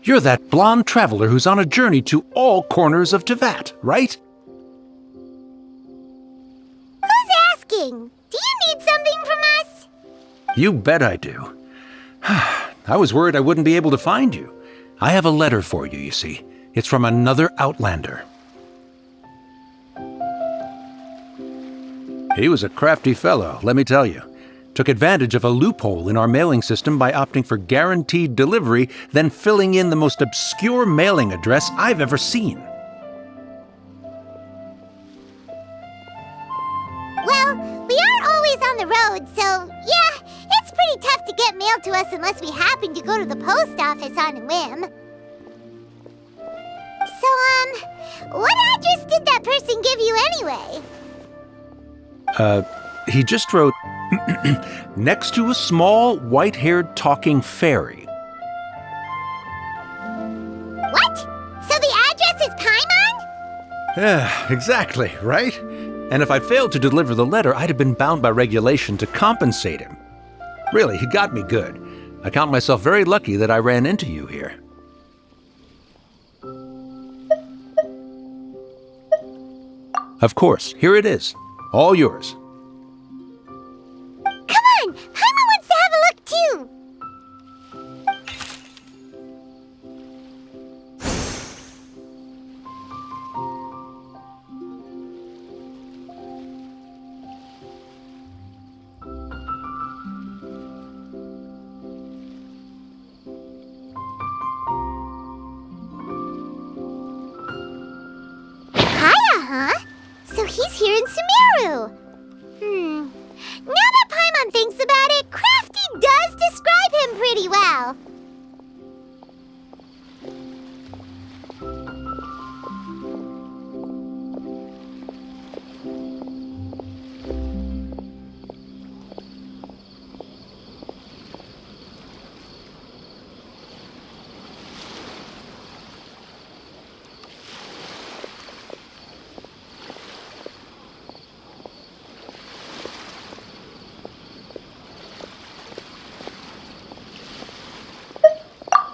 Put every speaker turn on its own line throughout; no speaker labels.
You're that blonde traveler who's on a journey to all corners of Teyvat, right?
Who's asking? Do you need something from us?
You bet I do. I was worried I wouldn't be able to find you. I have a letter for you, you see. It's from another Outlander. He was a crafty fellow, let me tell you. Took advantage of a loophole in our mailing system by opting for guaranteed delivery, then filling in the most obscure mailing address I've ever seen.
Well, we aren't always on the road, so yeah, it's pretty tough to get mail to us unless we happen to go to the post office on a whim. So, what address did that person give you anyway?
He just wrote, next to a small, white-haired talking fairy.
What? So the address is Paimon?
Yeah, exactly, right? And if I'd failed to deliver the letter, I'd have been bound by regulation to compensate him. Really, he got me good. I count myself very lucky that I ran into you here. Of course, here it is. All yours.
Come on! Paimon wants to have a look too! Kaya, huh? So he's here in Sumeru. Now that Paimon thinks about it, Crafty does describe him pretty well.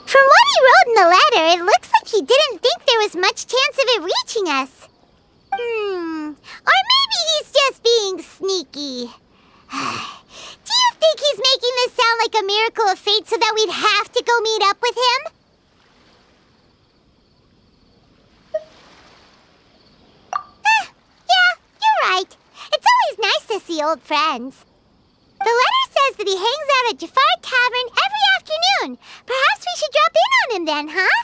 From what he wrote in the letter, it looks like he didn't think there was much chance of it reaching us. Or maybe he's just being sneaky. Do you think he's making this sound like a miracle of fate so that we'd have to go meet up with him? Yeah, you're right. It's always nice to see old friends. The letter says that he hangs out at Jafar Tavern every afternoon. Perhaps we should drop in on him then, huh?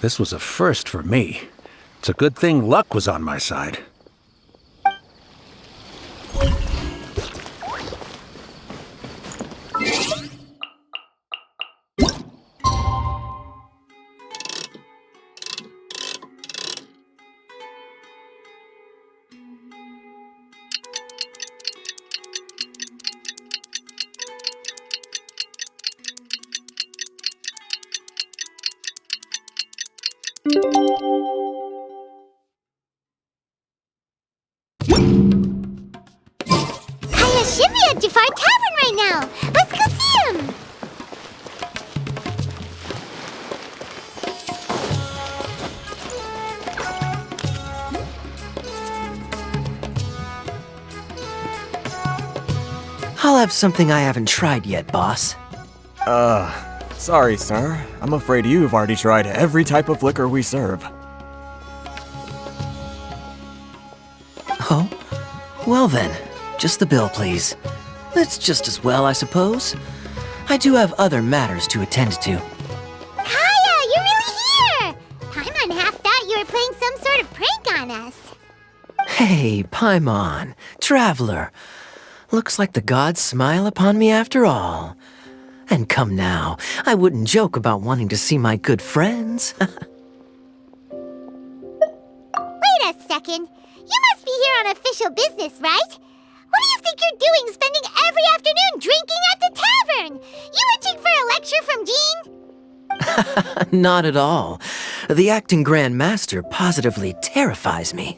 This was a first for me. It's a good thing luck was on my side.
Kaya should be at Jafar Tavern right now. Let's go see him.
I'll have something I haven't tried yet, boss.
Sorry, sir. I'm afraid you've already tried every type of liquor we serve.
Oh? Well then, just the bill, please. That's just as well, I suppose. I do have other matters to attend to.
Kaya, you're really here! Paimon half thought you were playing some sort of prank on us.
Hey, Paimon, traveler. Looks like the gods smile upon me after all. And come now, I wouldn't joke about wanting to see my good friends.
Wait a second. You must be here on official business, right? What do you think you're doing spending every afternoon drinking at the tavern? You itching for a lecture from Jean?
Not at all. The acting Grand Master positively terrifies me.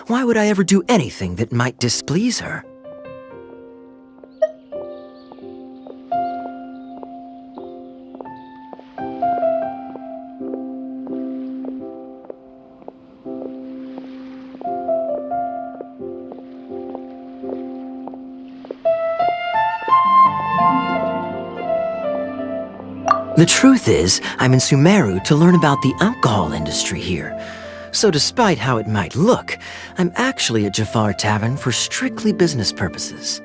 Why would I ever do anything that might displease her? The truth is, I'm in Sumeru to learn about the alcohol industry here. So despite how it might look, I'm actually at Jafar Tavern for strictly business purposes.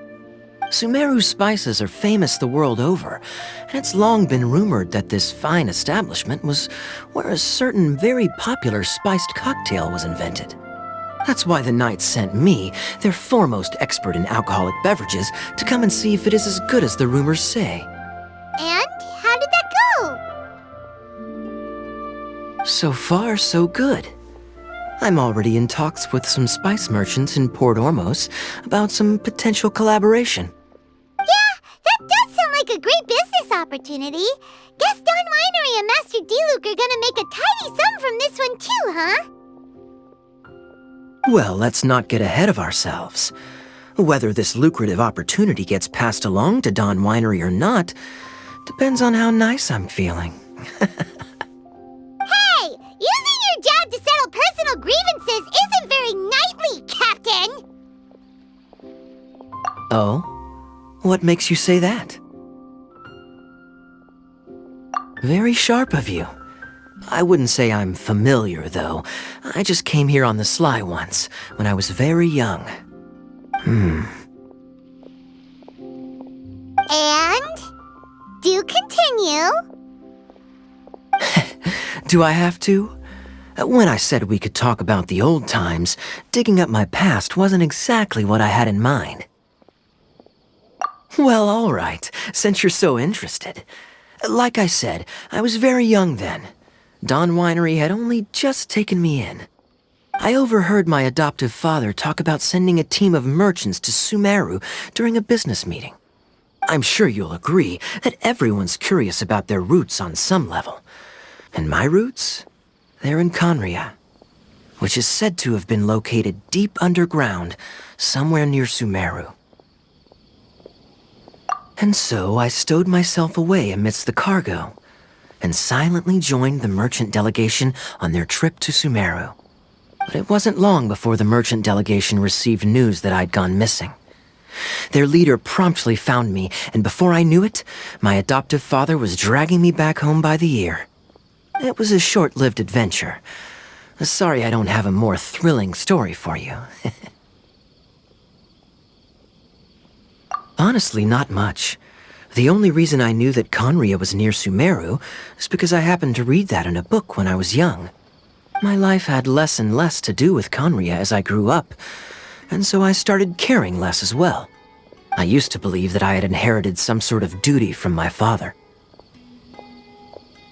Sumeru spices are famous the world over, and it's long been rumored that this fine establishment was where a certain very popular spiced cocktail was invented. That's why the Knights sent me, their foremost expert in alcoholic beverages, to come and see if it is as good as the rumors say.
And how did that go?
So far, so good. I'm already in talks with some spice merchants in Port Ormos about some potential collaboration.
Yeah, that does sound like a great business opportunity. Guess Don Winery and Master D-Luke are gonna make a tidy sum from this one too, huh?
Well, let's not get ahead of ourselves. Whether this lucrative opportunity gets passed along to Don Winery or not depends on how nice I'm feeling.
Hey, using your job to settle personal grievances isn't very knightly, Captain!
Oh? What makes you say that? Very sharp of you. I wouldn't say I'm familiar, though. I just came here on the sly once, when I was very young.
And? Do continue.
Do I have to? When I said we could talk about the old times, digging up my past wasn't exactly what I had in mind. Well, all right, since you're so interested. Like I said, I was very young then. Don Winery had only just taken me in. I overheard my adoptive father talk about sending a team of merchants to Sumeru during a business meeting. I'm sure you'll agree that everyone's curious about their roots on some level. And my roots? They're in Conria, which is said to have been located deep underground, somewhere near Sumeru. And so I stowed myself away amidst the cargo, and silently joined the merchant delegation on their trip to Sumeru. But it wasn't long before the merchant delegation received news that I'd gone missing. Their leader promptly found me, and before I knew it, my adoptive father was dragging me back home by the ear. It was a short-lived adventure. Sorry I don't have a more thrilling story for you. Honestly, not much. The only reason I knew that Conria was near Sumeru is because I happened to read that in a book when I was young. My life had less and less to do with Conria as I grew up, and so I started caring less as well. I used to believe that I had inherited some sort of duty from my father.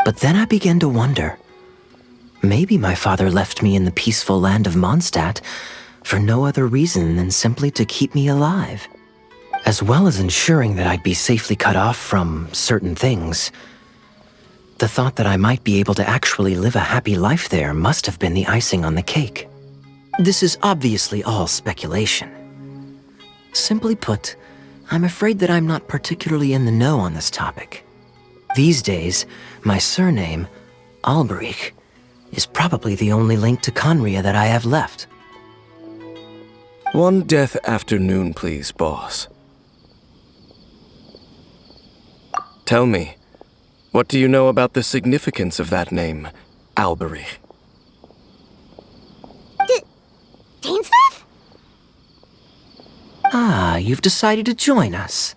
But then I began to wonder. Maybe my father left me in the peaceful land of Mondstadt for no other reason than simply to keep me alive. As well as ensuring that I'd be safely cut off from certain things. The thought that I might be able to actually live a happy life there must have been the icing on the cake. This is obviously all speculation. Simply put, I'm afraid that I'm not particularly in the know on this topic. These days, my surname, Alberich, is probably the only link to Conria that I have left.
One death afternoon, please, boss. Tell me, what do you know about the significance of that name, Alberich?
Dainsleif?
Ah, you've decided to join us.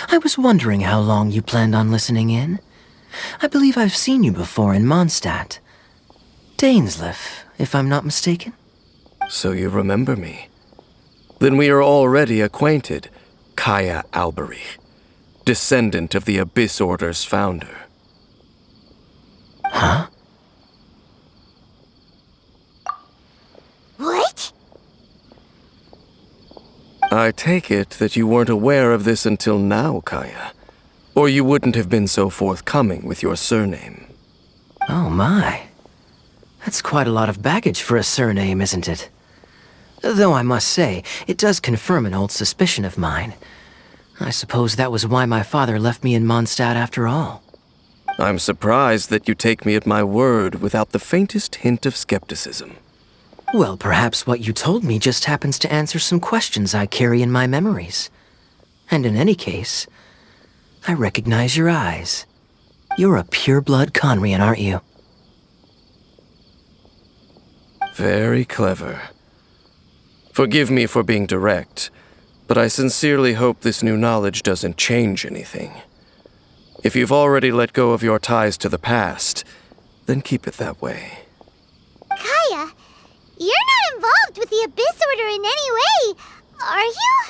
I was wondering how long you planned on listening in. I believe I've seen you before in Mondstadt. Dainsleif, if I'm not mistaken.
So you remember me. Then we are already acquainted, Kaya Alberich, descendant of the Abyss Order's founder.
Huh?
What?
I take it that you weren't aware of this until now, Kaya. Or you wouldn't have been so forthcoming with your surname.
Oh my. That's quite a lot of baggage for a surname, isn't it? Though I must say, it does confirm an old suspicion of mine. I suppose that was why my father left me in Mondstadt after all.
I'm surprised that you take me at my word without the faintest hint of skepticism.
Well, perhaps what you told me just happens to answer some questions I carry in my memories. And in any case, I recognize your eyes. You're a pure-blood Conrian, aren't you?
Very clever. Forgive me for being direct, but I sincerely hope this new knowledge doesn't change anything. If you've already let go of your ties to the past, then keep it that way.
Kaya, you're not involved with the Abyss Order in any way, are you?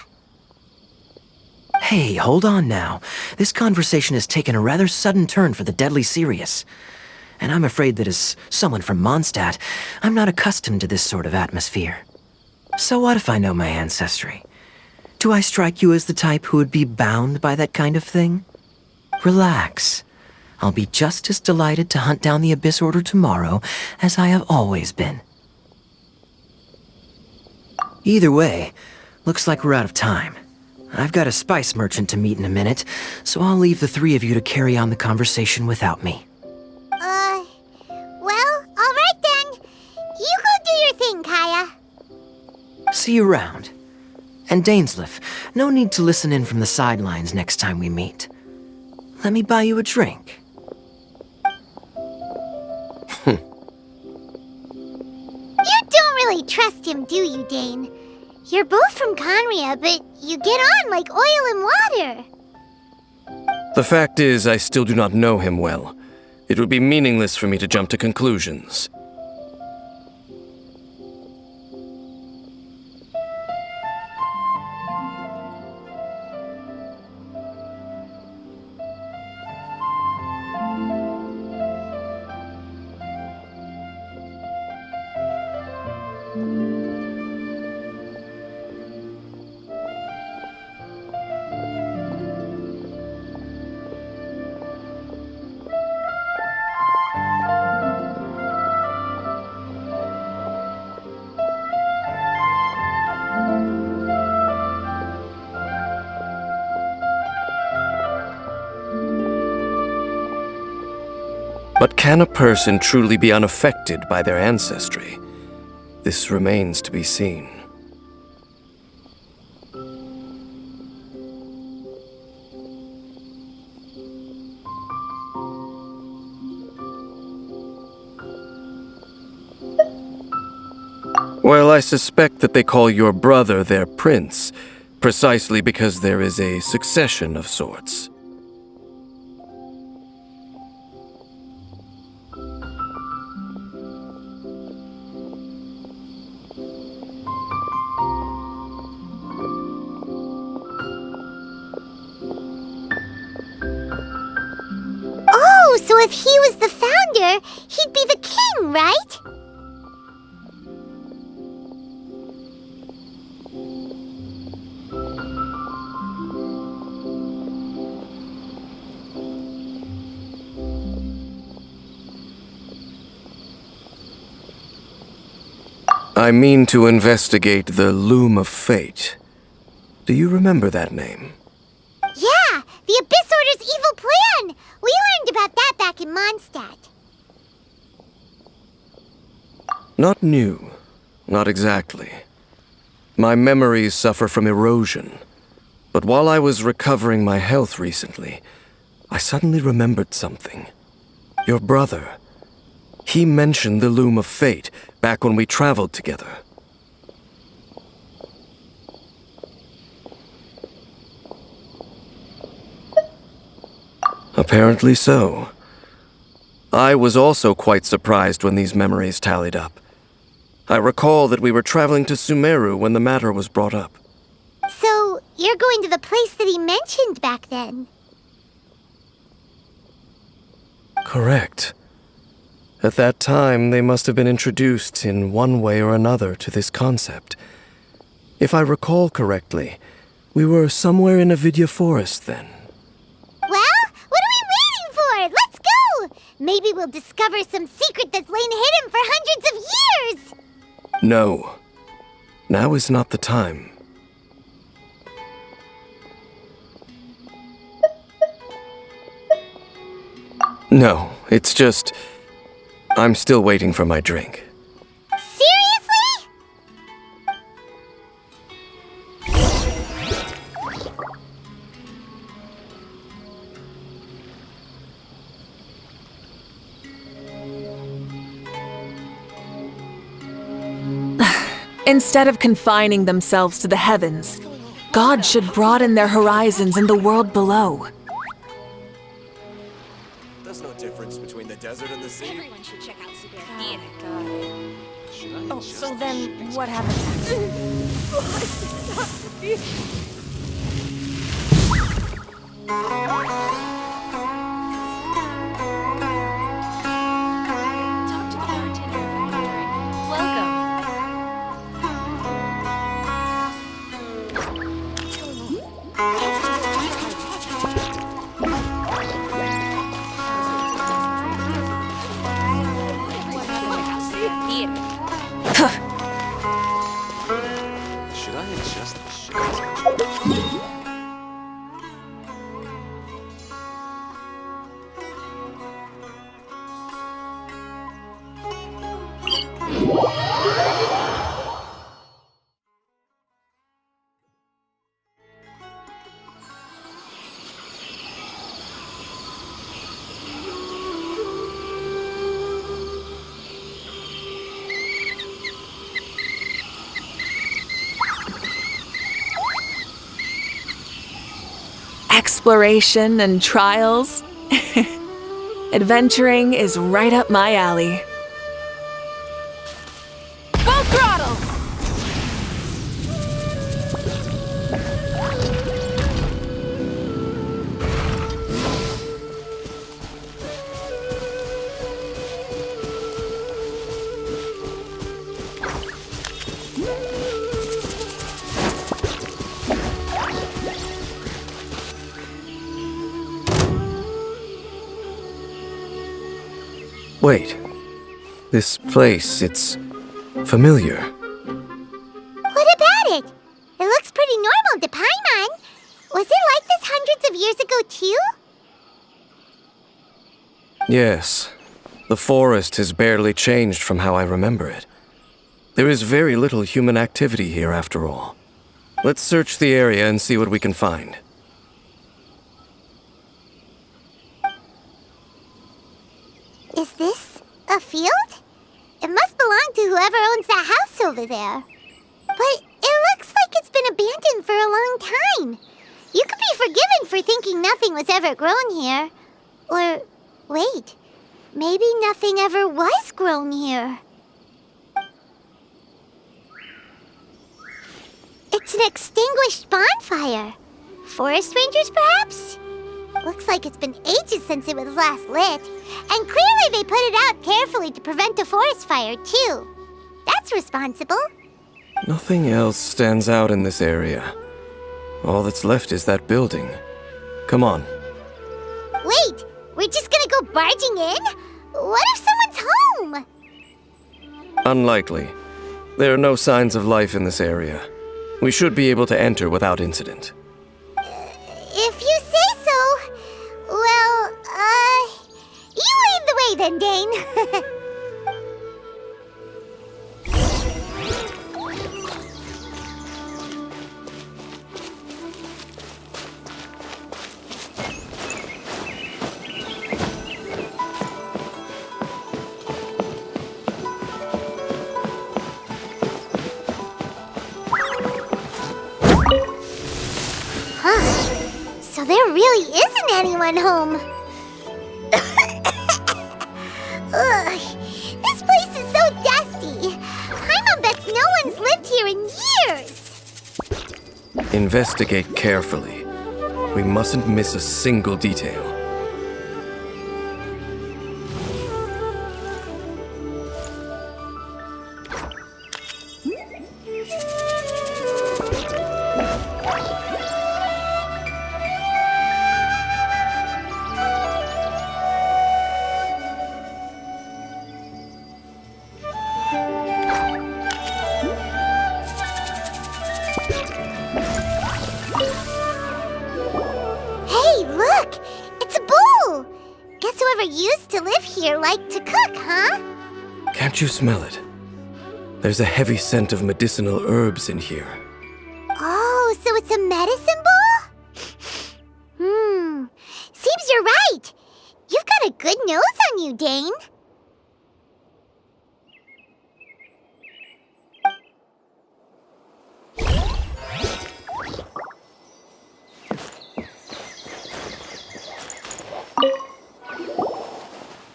Hey, hold on now. This conversation has taken a rather sudden turn for the deadly serious. And I'm afraid that as someone from Mondstadt, I'm not accustomed to this sort of atmosphere. So what if I know my ancestry? Do I strike you as the type who would be bound by that kind of thing? Relax. I'll be just as delighted to hunt down the Abyss Order tomorrow as I have always been. Either way, looks like we're out of time. I've got a spice merchant to meet in a minute, so I'll leave the three of you to carry on the conversation without me.
Well, alright then. You go do your thing, Kaya.
See you around. And Dainsleif, no need to listen in from the sidelines next time we meet. Let me buy you a drink.
You don't really trust him, do you, Dane? You're both from Conria, but you get on like oil and water.
The fact is, I still do not know him well. It would be meaningless for me to jump to conclusions. But can a person truly be unaffected by their ancestry? This remains to be seen. Well, I suspect that they call your brother their prince, precisely because there is a succession of sorts.
Oh, so if he was the founder, he'd be the king, right?
I mean to investigate the Loom of Fate. Do you remember that name?
Yeah, the Abyss Order's evil plan! We learned about that back in Mondstadt.
Not new. Not exactly. My memories suffer from erosion. But while I was recovering my health recently, I suddenly remembered something. Your brother. He mentioned the Loom of Fate back when we traveled together. Apparently so. I was also quite surprised when these memories tallied up. I recall that we were traveling to Sumeru when the matter was brought up.
So, you're going to the place that he mentioned back then?
Correct. At that time, they must have been introduced in one way or another to this concept. If I recall correctly, we were somewhere in Avidya Forest then.
Well, what are we waiting for? Let's go! Maybe we'll discover some secret that's lain hidden for hundreds of years!
No. Now is not the time. No, it's just... I'm still waiting for my drink.
Seriously?
Instead of confining themselves to the heavens, God should broaden their horizons in the world below.
There's no difference between the desert and the sea.
Everyone should check out Super
Oh, so then what happened
Talk to the bartender if you want a drink. Welcome.
Should I adjust the shades?
Exploration and trials? Adventuring is right up my alley. Full throttle!
Wait. This place, it's familiar.
What about it? It looks pretty normal to Paimon. Was it like this hundreds of years ago, too?
Yes. The forest has barely changed from how I remember it. There is very little human activity here after all. Let's search the area and see what we can find.
Is this a field? It must belong to whoever owns that house over there. But it looks like it's been abandoned for a long time. You could be forgiven for thinking nothing was ever grown here. Or, wait, maybe nothing ever was grown here. It's an extinguished bonfire. Forest rangers, perhaps? Looks like it's been ages since it was last lit. And clearly they put it out carefully to prevent a forest fire, too. That's responsible.
Nothing else stands out in this area. All that's left is that building. Come on.
Wait, we're just gonna go barging in? What if someone's home?
Unlikely. There are no signs of life in this area. We should be able to enter without incident.
If you say so. Well, you lead the way then, Dane. So there really isn't anyone home. Ugh, this place is so dusty. Paimon bets no one's lived here in years.
Investigate carefully. We mustn't miss a single detail.
to live here like to cook, huh?
Can't you smell it? There's a heavy scent of medicinal herbs in here.
Oh, so it's a medicine ball? Seems you're right. You've got a good nose on you, Dane.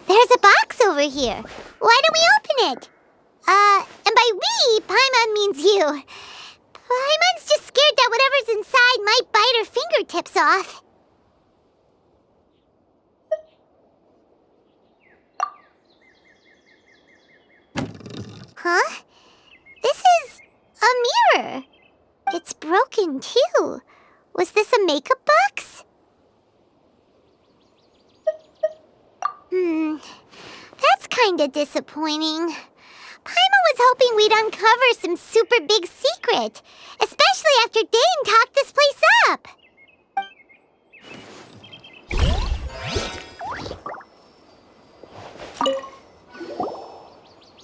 There's a box over here. Why don't we open it? And by we, Paimon means you. Paimon's just scared that whatever's inside might bite her fingertips off. Huh? This is a mirror. It's broken, too. Was this a makeup box? That's kinda disappointing. Paimon was hoping we'd uncover some super big secret, especially after Dane talked this place up.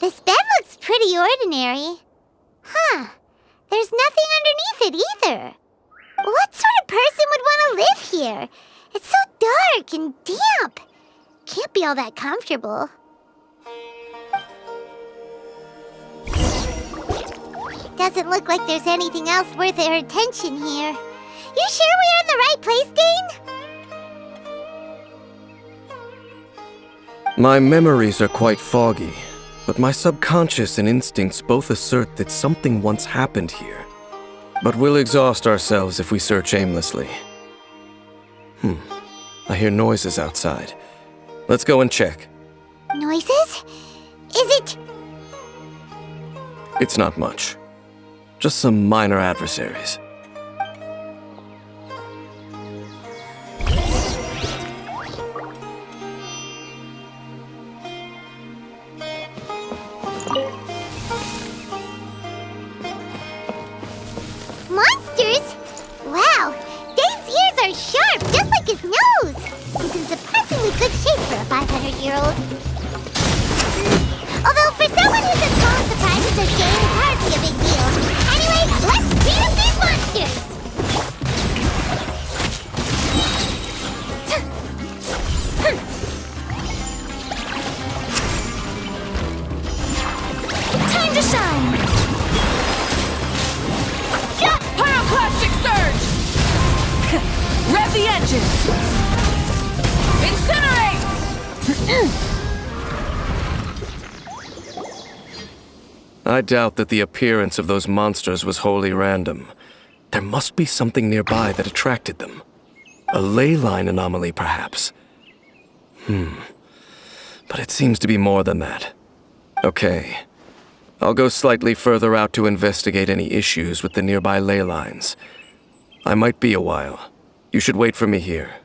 This bed looks pretty ordinary. Huh. There's nothing underneath it either. What sort of person would want to live here? It's so dark and damp. Can't be all that comfortable. Doesn't look like there's anything else worth our attention here. You sure we're in the right place, Dane?
My memories are quite foggy, but my subconscious and instincts both assert that something once happened here. But we'll exhaust ourselves if we search aimlessly. I hear noises outside. Let's go and check.
Noises? Is it...
It's not much. Just some minor adversaries.
Monsters? Wow, Dane's ears are sharp, just like his nose. He's in surprisingly good shape for a 500-year-old. Although for someone who's as small a surprise as Dane, it's hardly a big deal. Anyway, let's beat up these monsters!
Time to shine! Pyroclastic surge! Rev the engines! Incinerate!
I doubt that the appearance of those monsters was wholly random. There must be something nearby that attracted them. A ley line anomaly, perhaps. But it seems to be more than that. Okay. I'll go slightly further out to investigate any issues with the nearby ley lines. I might be a while. You should wait for me here.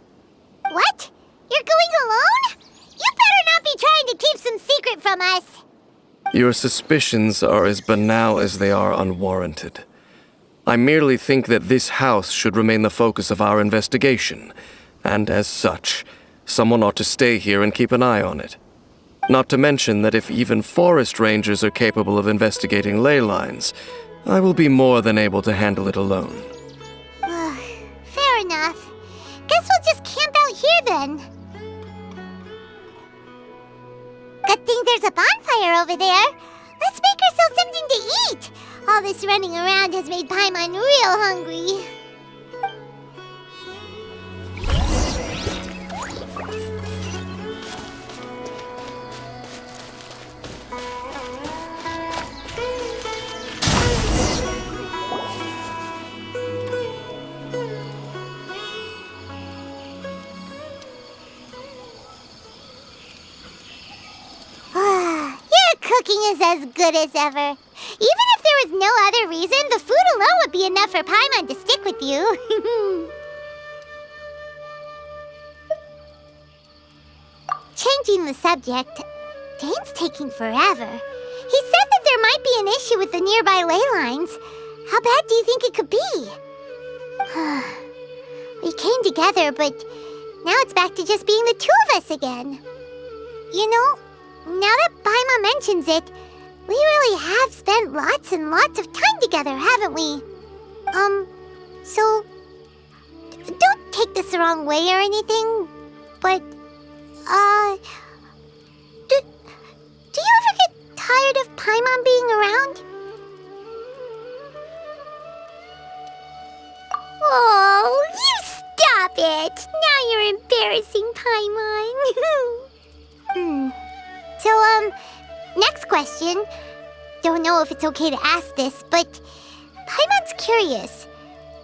What? You're going alone? You better not be trying to keep some secret from us.
Your suspicions are as banal as they are unwarranted. I merely think that this house should remain the focus of our investigation, and as such, someone ought to stay here and keep an eye on it. Not to mention that if even forest rangers are capable of investigating ley lines, I will be more than able to handle it alone.
Fair enough. Guess we'll just camp out here then. Good thing there's a bonfire over there. Let's make ourselves something to eat. All this running around has made Paimon real hungry. Your cooking is as good as ever. Even if there was no other reason, the food alone would be enough for Paimon to stick with you. Changing the subject, Dane's taking forever. He said that there might be an issue with the nearby ley lines. How bad do you think it could be? We came together, but now it's back to just being the two of us again. You know, now that Paimon mentions it, we really have spent lots and lots of time together, haven't we? So don't take this the wrong way or anything, but, do you ever get tired of Paimon being around? Oh, you stop it! Now you're embarrassing, Paimon. So, next question. Don't know if it's okay to ask this, but Paimon's curious.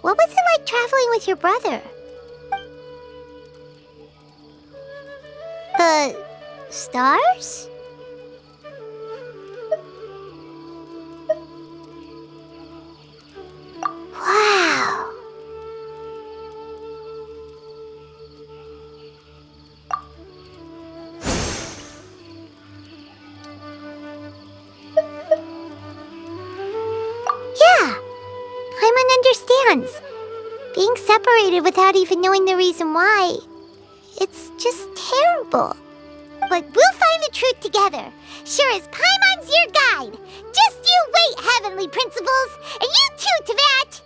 What was it like traveling with your brother? The stars? Wow. Yeah, Paimon understands. Being separated without even knowing the reason why, it's just terrible. But we'll find the truth together. Sure as Paimon's your guide. Just you wait, Heavenly Principles, and you too, Teyvat!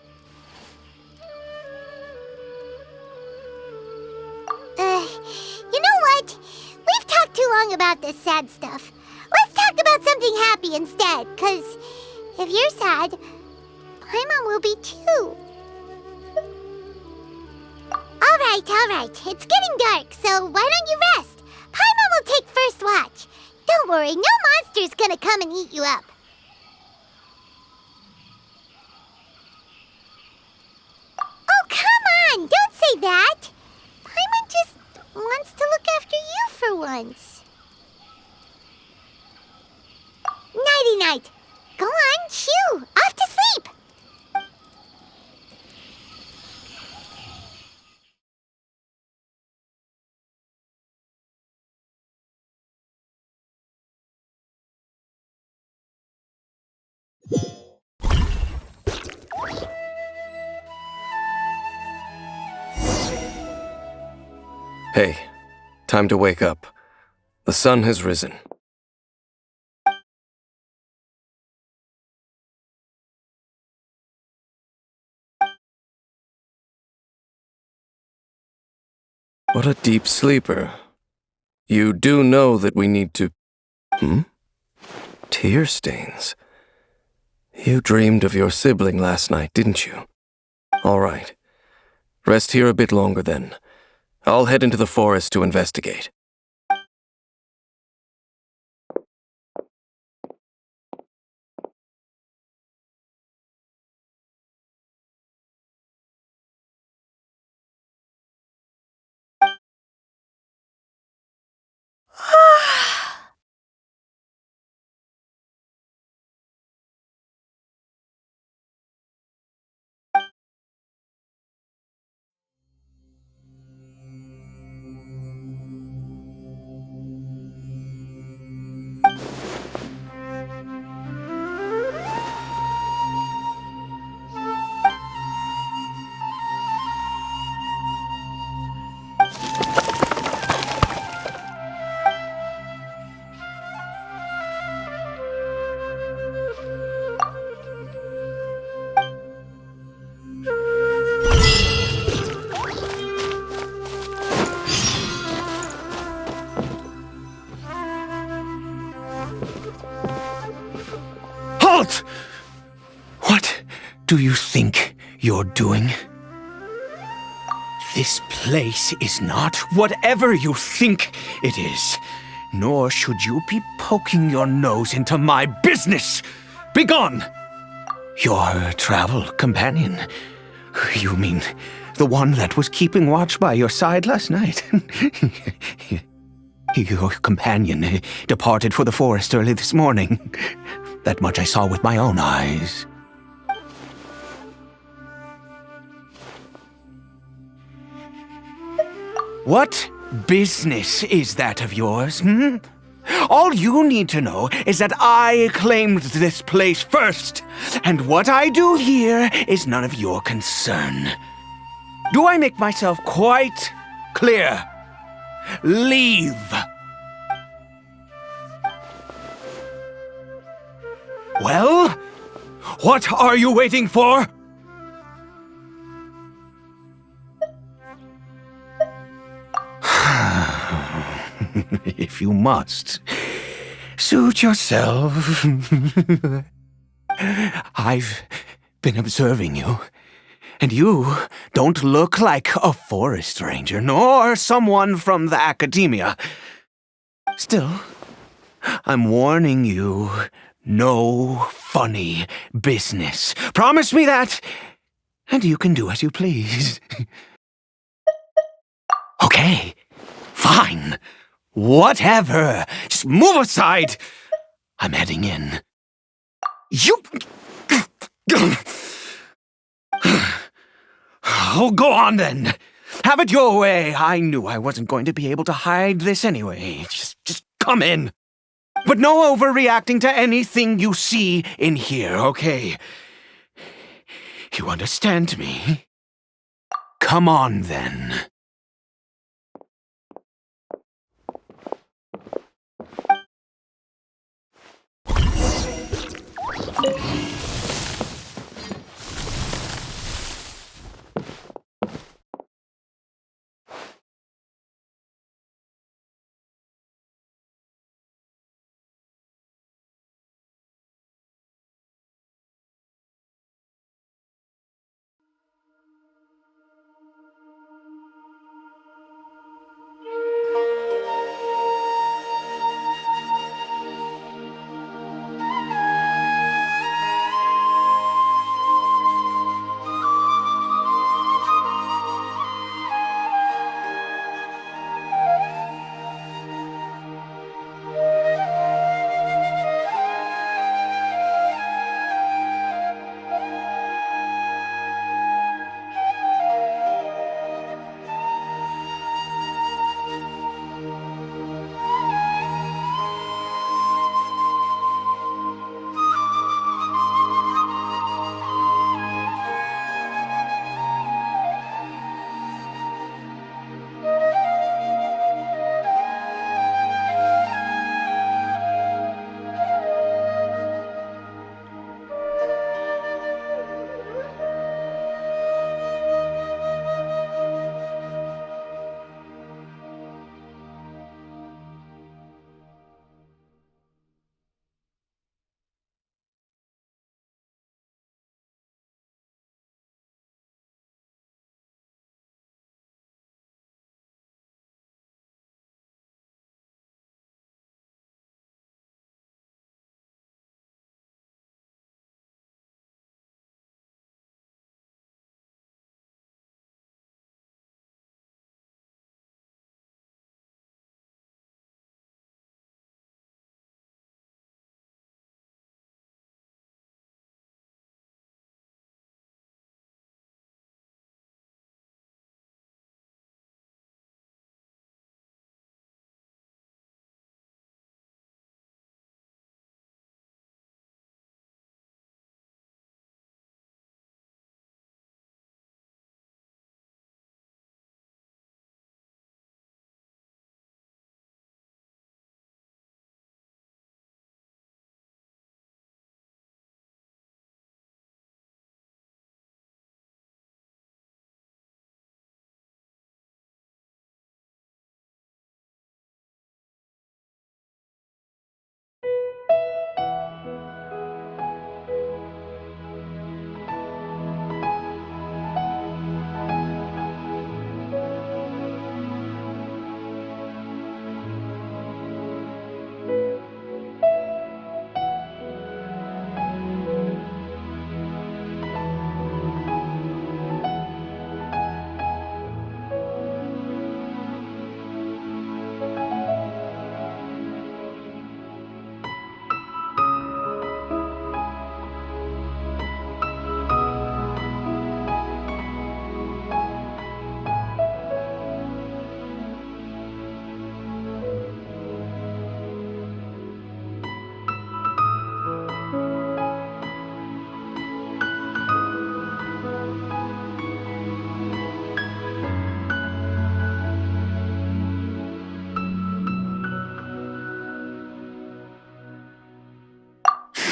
You know what? We've talked too long about this sad stuff. Let's talk about something happy instead, 'cause if you're sad, Paimon will be too. All right. It's getting dark, so why don't you rest? Paimon will take first watch. Don't worry, no monster's gonna come and eat you up. Oh, come on! Don't say that! Paimon just wants to look after you for once. Nighty-night. Go on, shoo! Off to sleep!
Hey, time to wake up. The sun has risen. What a deep sleeper. You do know that we need to... Tear stains. You dreamed of your sibling last night, didn't you? All right. Rest here a bit longer then. I'll head into the forest to investigate.
Halt! What do you think you're doing? This place is not whatever you think it is, nor should you be poking your nose into my business. Begone! Your travel companion. You mean the one that was keeping watch by your side last night? Your companion departed for the forest early this morning. That much I saw with my own eyes. What business is that of yours, All you need to know is that I claimed this place first, and what I do here is none of your concern. Do I make myself quite clear? Leave! Well, what are you waiting for? If you must, suit yourself. I've been observing you, and you don't look like a forest ranger, nor someone from the academia. Still, I'm warning you, no funny business. Promise me that, and you can do as you please. Okay, fine. Whatever. Just move aside. I'm heading in. You... Oh, go on then. Have it your way. I knew I wasn't going to be able to hide this anyway. Just come in. But no overreacting to anything you see in here, okay? You understand me? Come on then.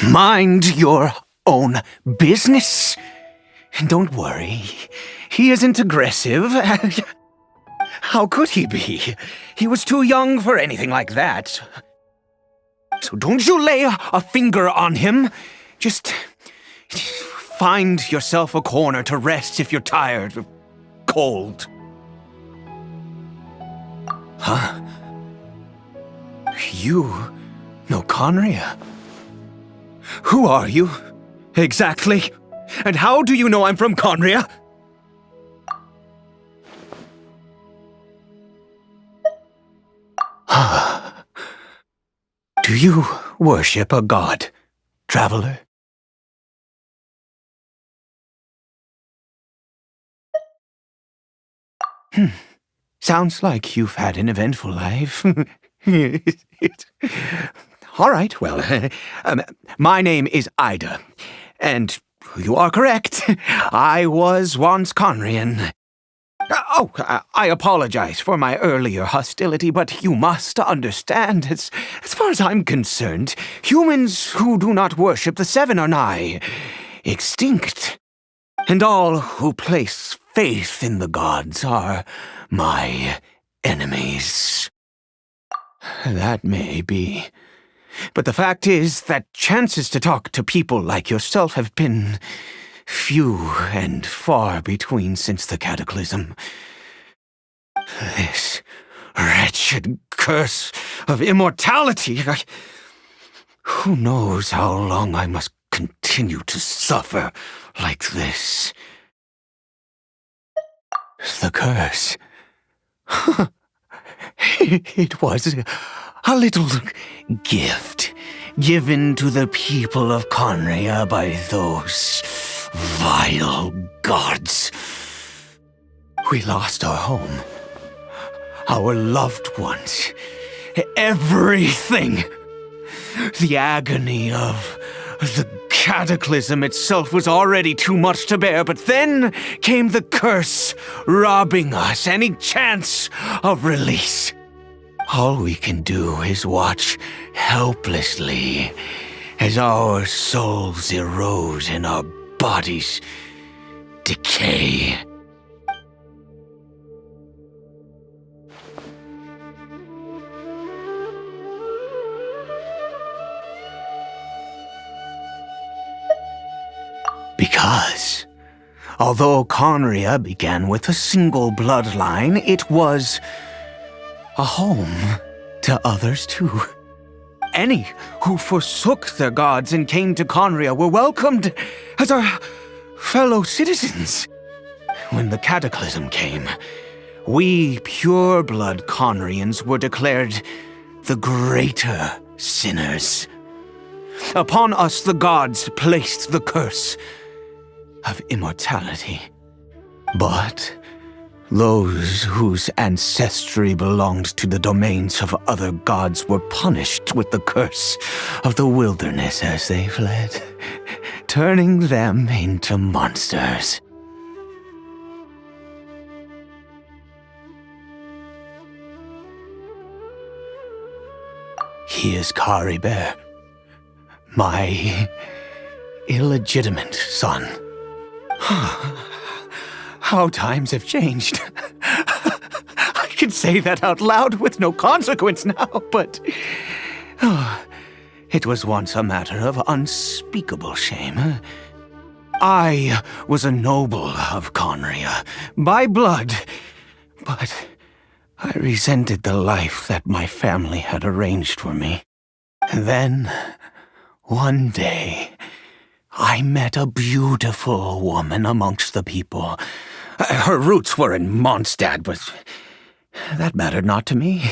Mind your own business. Don't worry, he isn't aggressive. How could he be? He was too young for anything like that. So don't you lay a finger on him. Just find yourself a corner to rest if you're tired or cold. Huh? You know Conria? Who are you, exactly? And how do you know I'm from Conria? Do you worship a god, traveler? Sounds like you've had an eventful life. All right, well, my name is Ida, and you are correct. I was once Conrian. I apologize for my earlier hostility, but you must understand, as far as I'm concerned, humans who do not worship the Seven are nigh extinct. And all who place faith in the gods are my enemies. That may be. But the fact is that chances to talk to people like yourself have been few and far between since the cataclysm. This wretched curse of immortality. Who knows how long I must continue to suffer like this? The curse. It was a little gift given to the people of Conria by those vile gods. We lost our home, our loved ones, everything. The agony of the cataclysm itself was already too much to bear, but then came the curse, robbing us any chance of release. All we can do is watch helplessly as our souls erode and our bodies decay. Because, although Conria began with a single bloodline, it was a home to others too. Any who forsook their gods and came to Conria were welcomed as our fellow citizens. When the cataclysm came, we pure-blood Conrians were declared the greater sinners. Upon us the gods placed the curse of immortality. But those whose ancestry belonged to the domains of other gods were punished with the curse of the wilderness as they fled, turning them into monsters. He is Kari Bear, my illegitimate son. How times have changed. I can say that out loud with no consequence now, but it was once a matter of unspeakable shame. I was a noble of Conria, by blood, but I resented the life that my family had arranged for me. And then, one day, I met a beautiful woman amongst the people. Her roots were in Mondstadt, but that mattered not to me.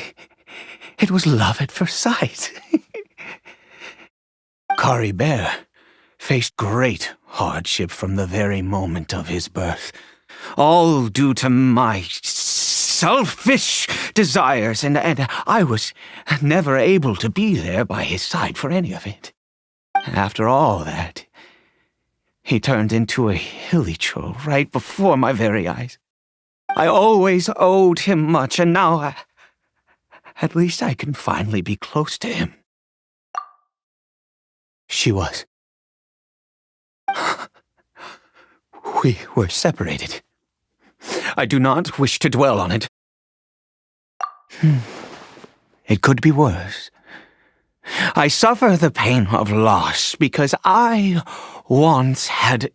It was love at first sight. Kari Bear faced great hardship from the very moment of his birth, all due to my selfish desires, and I was never able to be there by his side for any of it. After all that, he turned into a hilichurl right before my very eyes. I always owed him much, and now at least I can finally be close to him. She was. We were separated. I do not wish to dwell on it. It could be worse. I suffer the pain of loss because I once had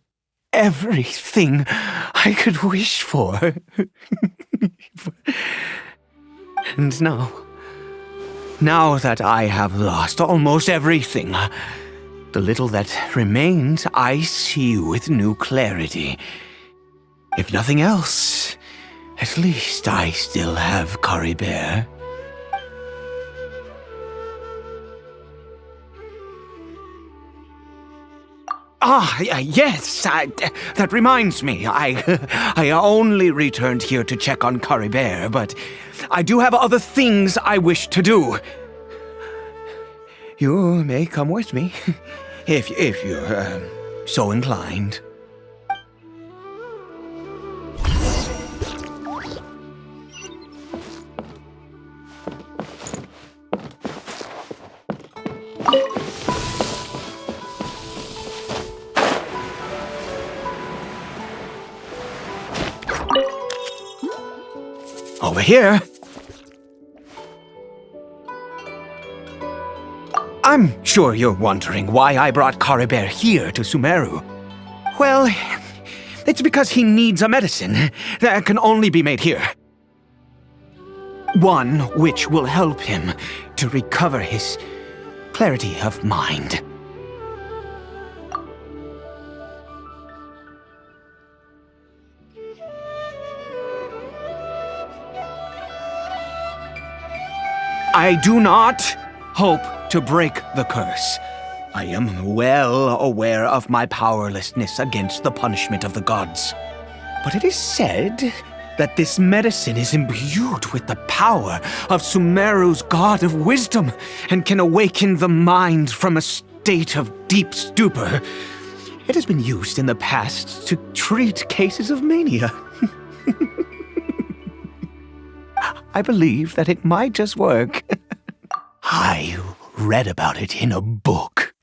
everything I could wish for. And now that I have lost almost everything, the little that remains I see with new clarity. If nothing else, at least I still have Caribert. Yes, that reminds me. I only returned here to check on Caribert, but I do have other things I wish to do. You may come with me, if you're so inclined. Over here. I'm sure you're wondering why I brought Caribert here to Sumeru. Well, it's because he needs a medicine that can only be made here. One which will help him to recover his clarity of mind. I do not hope to break the curse. I am well aware of my powerlessness against the punishment of the gods. But it is said that this medicine is imbued with the power of Sumeru's god of wisdom and can awaken the mind from a state of deep stupor. It has been used in the past to treat cases of mania. I believe that it might just work. I read about it in a book.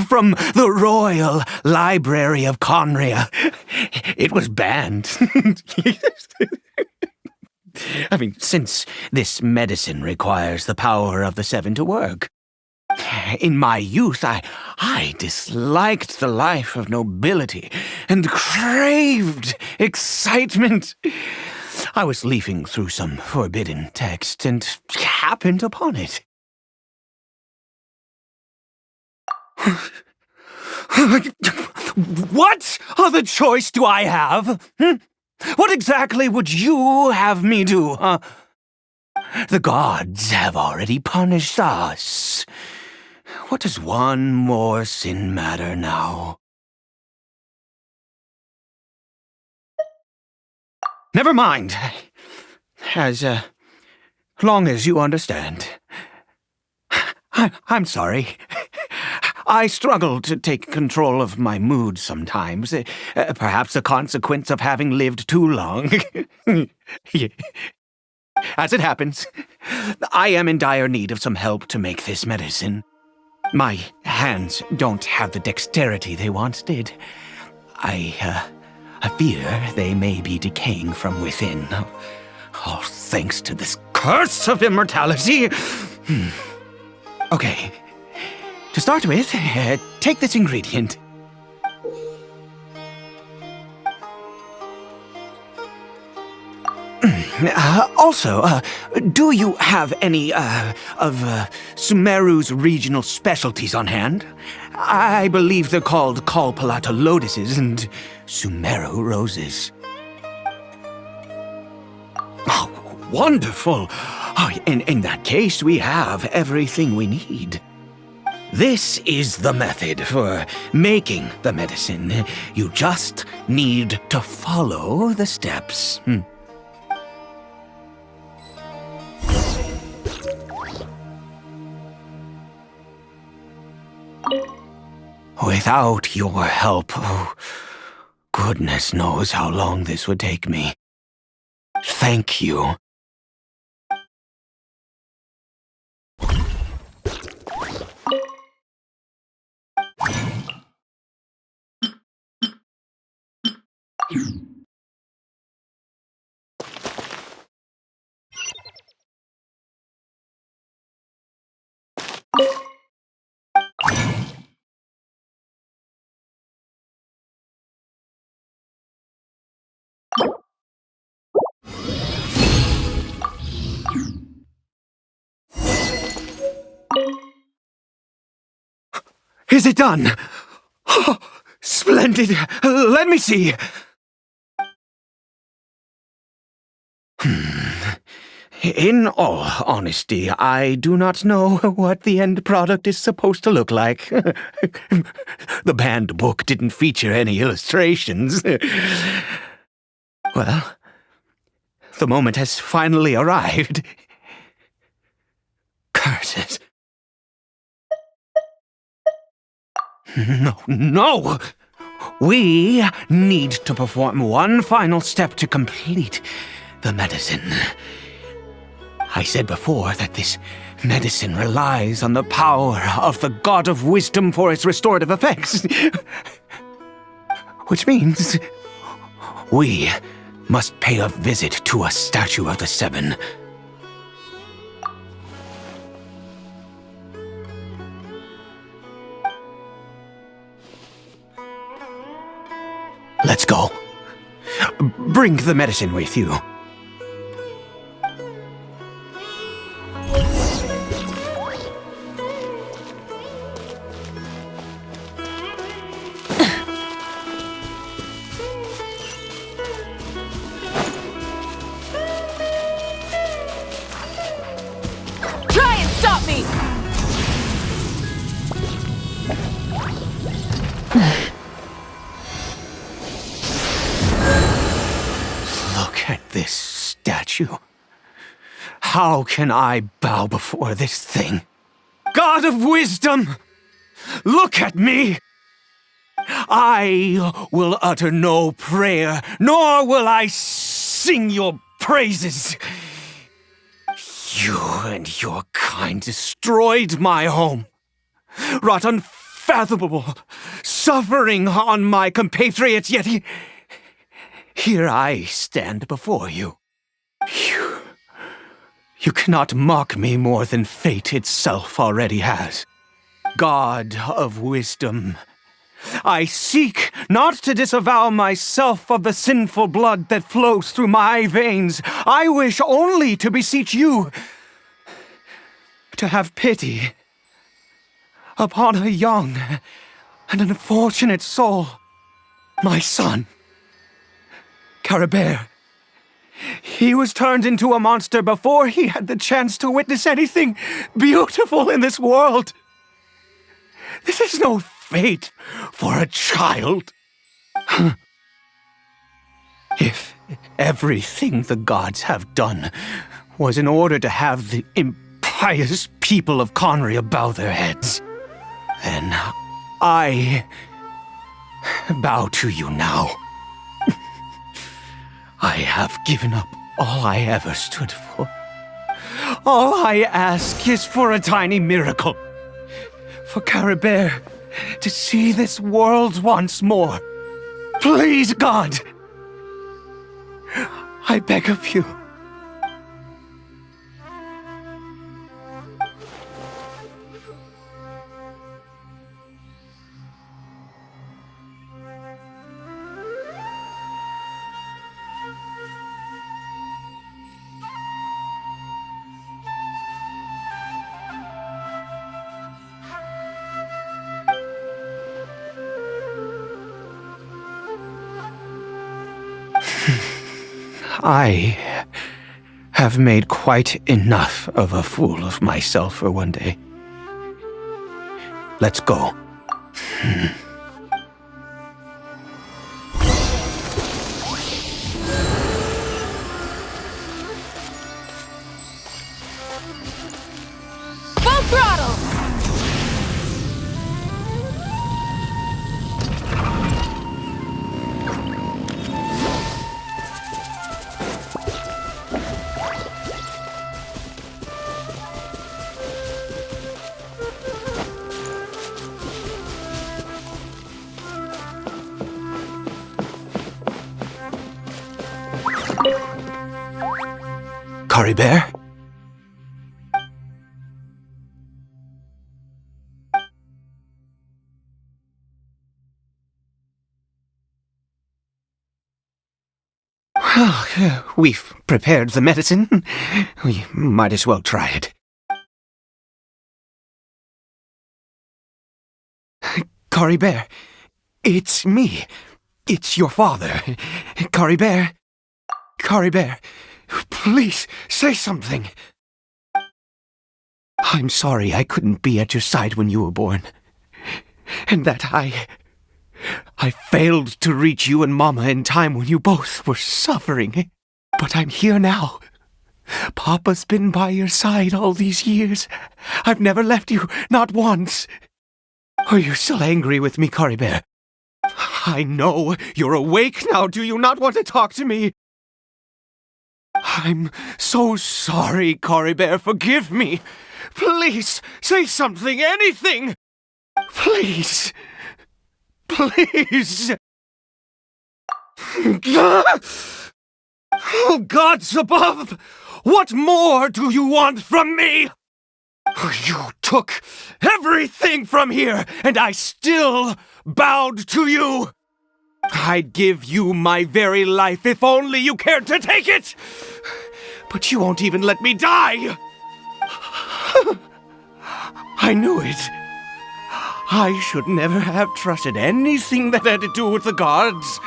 From the Royal Library of Conria. It was banned. I mean, since this medicine requires the power of the Seven to work. In my youth, I disliked the life of nobility and craved excitement. I was leafing through some forbidden text and happened upon it. What other choice do I have? What exactly would you have me do? The gods have already punished us. What does one more sin matter now? Never mind. As long as you understand. I'm sorry. I struggle to take control of my mood sometimes. Perhaps a consequence of having lived too long. As it happens, I am in dire need of some help to make this medicine. My hands don't have the dexterity they once did. I fear they may be decaying from within. All thanks to this curse of immortality. Okay. To start with, take this ingredient. Also, do you have any, of Sumeru's regional specialties on hand? I believe they're called Kalpalata lotuses and Sumeru roses. Oh, wonderful! Oh, in that case, we have everything we need. This is the method for making the medicine. You just need to follow the steps. Without your help, oh, goodness knows how long this would take me. Thank you. Is it done? Oh, splendid! Let me see! In all honesty, I do not know what the end product is supposed to look like. The banned book didn't feature any illustrations. Well, the moment has finally arrived. Curses. No! We need to perform one final step to complete the medicine. I said before that this medicine relies on the power of the God of Wisdom for its restorative effects. Which means we must pay a visit to a statue of the Seven. Let's go. Bring the medicine with you.
Try and stop me!
Look at this statue. How can I bow before this thing? God of Wisdom! Look at me! I will utter no prayer, nor will I sing your praises. You and your kind destroyed my home, wrought unfathomable suffering on my compatriots, yet here I stand before you. You cannot mock me more than fate itself already has. God of Wisdom, I seek not to disavow myself of the sinful blood that flows through my veins. I wish only to beseech you to have pity upon a young and unfortunate soul, my son, Caribert. He was turned into a monster before he had the chance to witness anything beautiful in this world. This is no fate for a child. If everything the gods have done was in order to have the impious people of Conria bow their heads, then I bow to you now. I have given up all I ever stood for. All I ask is for a tiny miracle. For Caribert to see this world once more. Please, God! I beg of you. I have made quite enough of a fool of myself for one day. Let's go.
Full throttle!
Curry Bear? Well, we've prepared the medicine. We might as well try it. Curry Bear, it's me. It's your father. Curry Bear. Curry Bear, please say something. I'm sorry I couldn't be at your side when you were born. And that I failed to reach you and Mama in time when you both were suffering. But I'm here now. Papa's been by your side all these years. I've never left you, not once. Are you still angry with me, Curry Bear? I know you're awake now. Do you not want to talk to me? I'm so sorry, Curry Bear. Forgive me. Please, say something, anything. Please. Please. Oh, gods above! What more do you want from me? You took everything from here, and I still bowed to you. I'd give you my very life if only you cared to take it. But you won't even let me die. I knew it. I should never have trusted anything that had to do with the gods.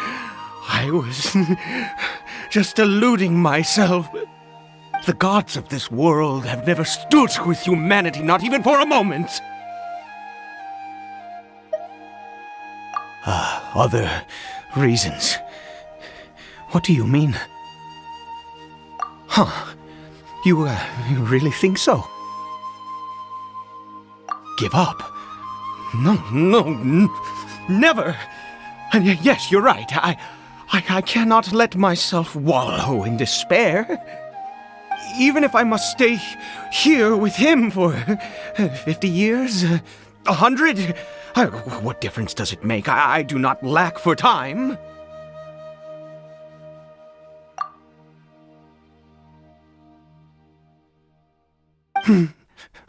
I was just deluding myself. The gods of this world have never stood with humanity, not even for a moment. Other reasons. What do you mean? Huh. You really think so? Give up? No, never. And yes, you're right. I cannot let myself wallow in despair. Even if I must stay here with him for 50 years, 100, what difference does it make? I do not lack for time.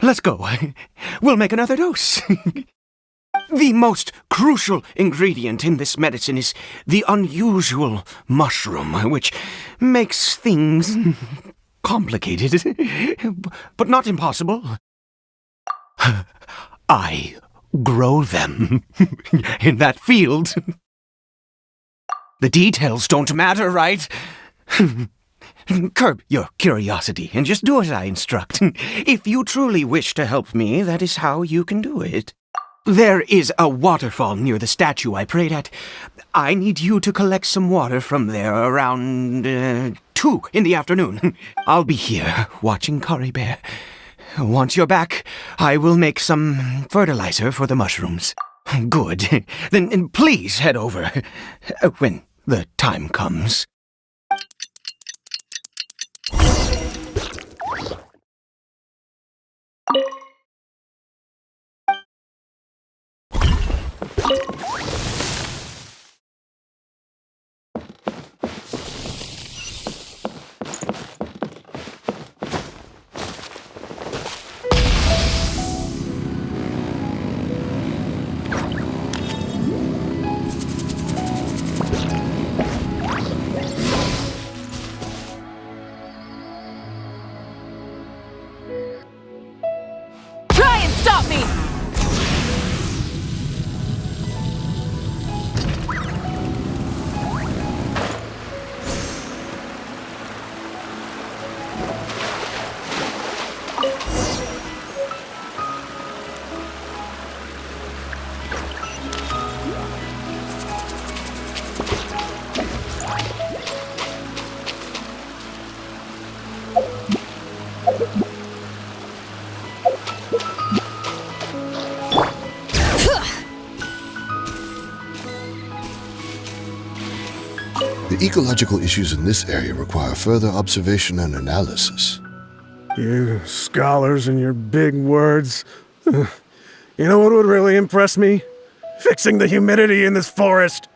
Let's go. We'll make another dose. The most crucial ingredient in this medicine is the unusual mushroom, which makes things complicated, but not impossible. I grow them in that field. The details don't matter, right? Curb your curiosity and just do as I instruct. If you truly wish to help me, that is how you can do it. There is a waterfall near the statue I prayed at. I need you to collect some water from there around 2 in the afternoon. I'll be here watching Curry Bear. Once you're back, I will make some fertilizer for the mushrooms. Good. Then please head over when the time comes.
Try and stop me!
The ecological issues in this area require further observation and analysis.
You scholars and your big words. You know what would really impress me? Fixing the humidity in this forest.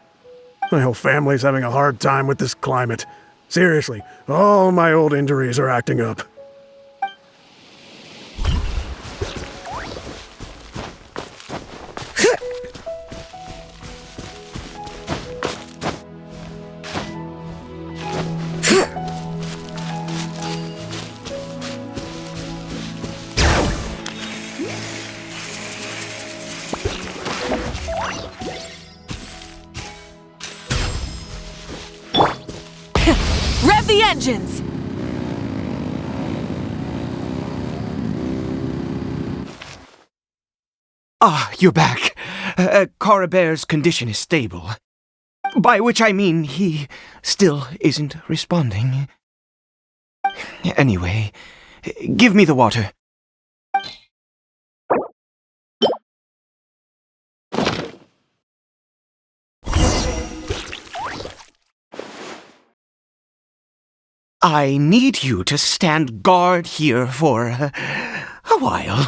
My whole family's having a hard time with this climate. Seriously, all my old injuries are acting up.
Rev the engines!
Ah, you're back. Coribere's condition is stable. By which I mean he still isn't responding. Anyway, give me the water. I need you to stand guard here for a while.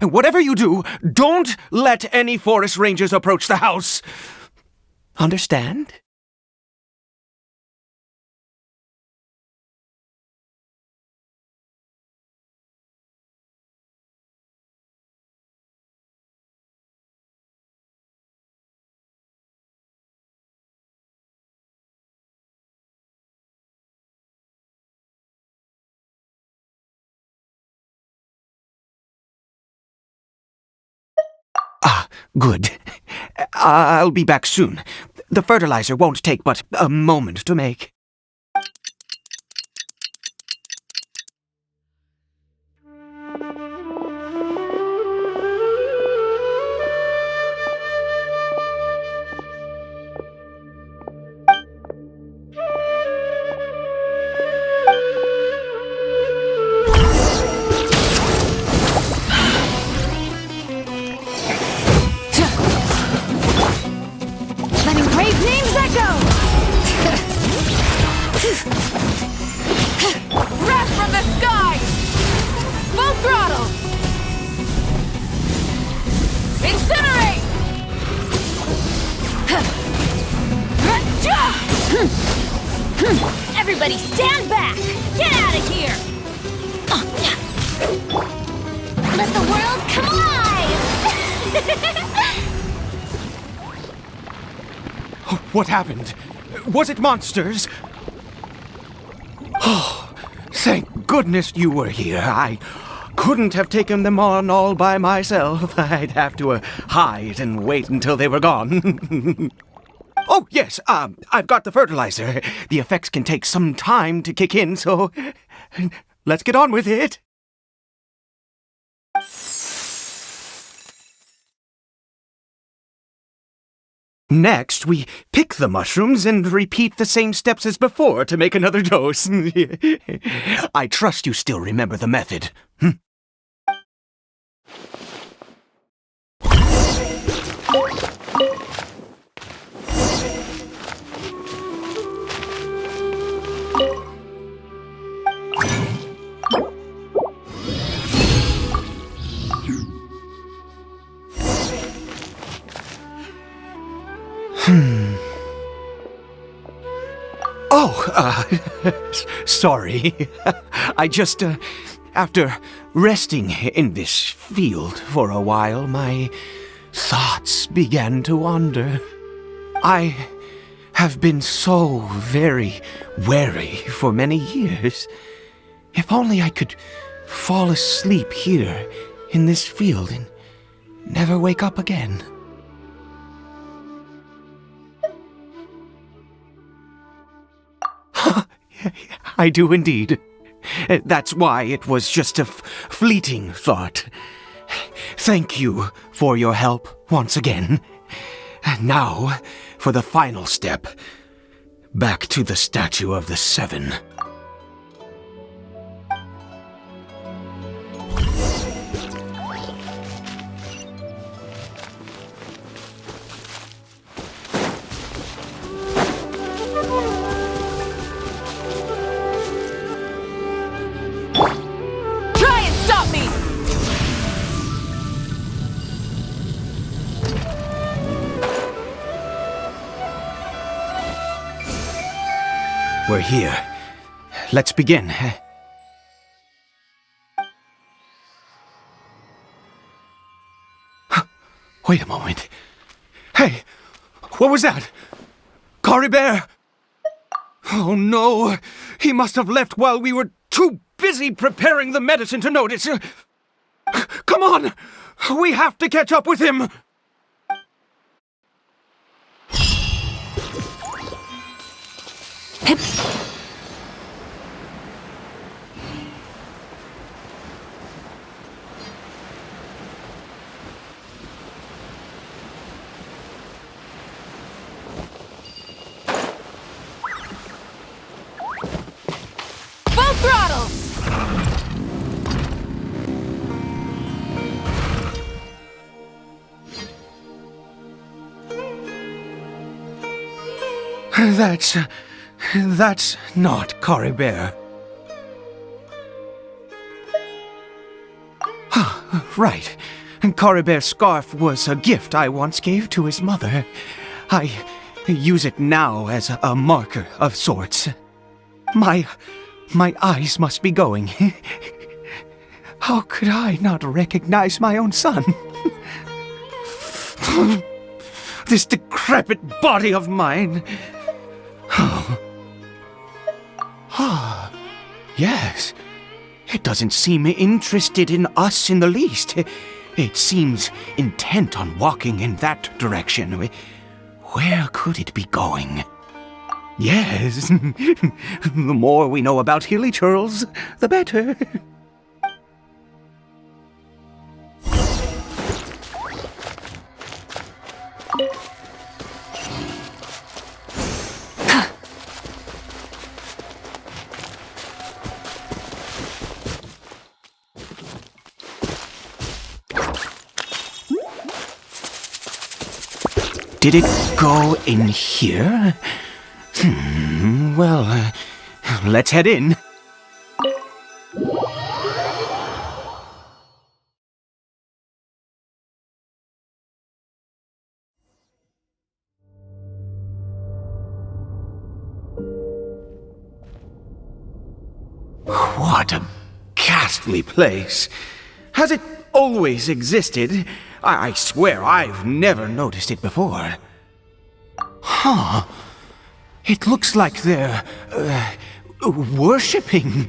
Whatever you do, don't let any forest rangers approach the house. Understand? Ah, good. I'll be back soon. The fertilizer won't take but a moment to make.
Letting brave names echo! Wrath from the sky! Full throttle! Incinerate!
Everybody stand back! Get out of here! Let the world come alive!
What happened? Was it monsters? Oh, thank goodness you were here. I couldn't have taken them on all by myself. I'd have to hide and wait until they were gone. Oh, yes, I've got the fertilizer. The effects can take some time to kick in, so let's get on with it. Next, we pick the mushrooms and repeat the same steps as before to make another dose. I trust you still remember the method. Sorry. I just, after resting in this field for a while, my thoughts began to wander. I have been so very wary for many years. If only I could fall asleep here in this field and never wake up again. I do indeed. That's why it was just a fleeting thought. Thank you for your help once again. Now, for the final step. Back to the Statue of the Seven. We're here. let's begin. Wait a moment. Hey, what was that? Cory Bear! Oh no, he must have left while we were too busy preparing the medicine to notice. Come on, we have to catch up with him.
Full throttle!
That's not Cory Bear. Right. Cory Bear's scarf was a gift I once gave to his mother. I use it now as a marker of sorts. My eyes must be going. How could I not recognize my own son? This decrepit body of mine. Yes. It doesn't seem interested in us in the least. It seems intent on walking in that direction. Where could it be going? Yes. The more we know about Hilly Churls, the better. Did it go in here? Well, let's head in. What a ghastly place. Has it always existed? I swear I've never noticed it before. Huh. It looks like they're, worshipping.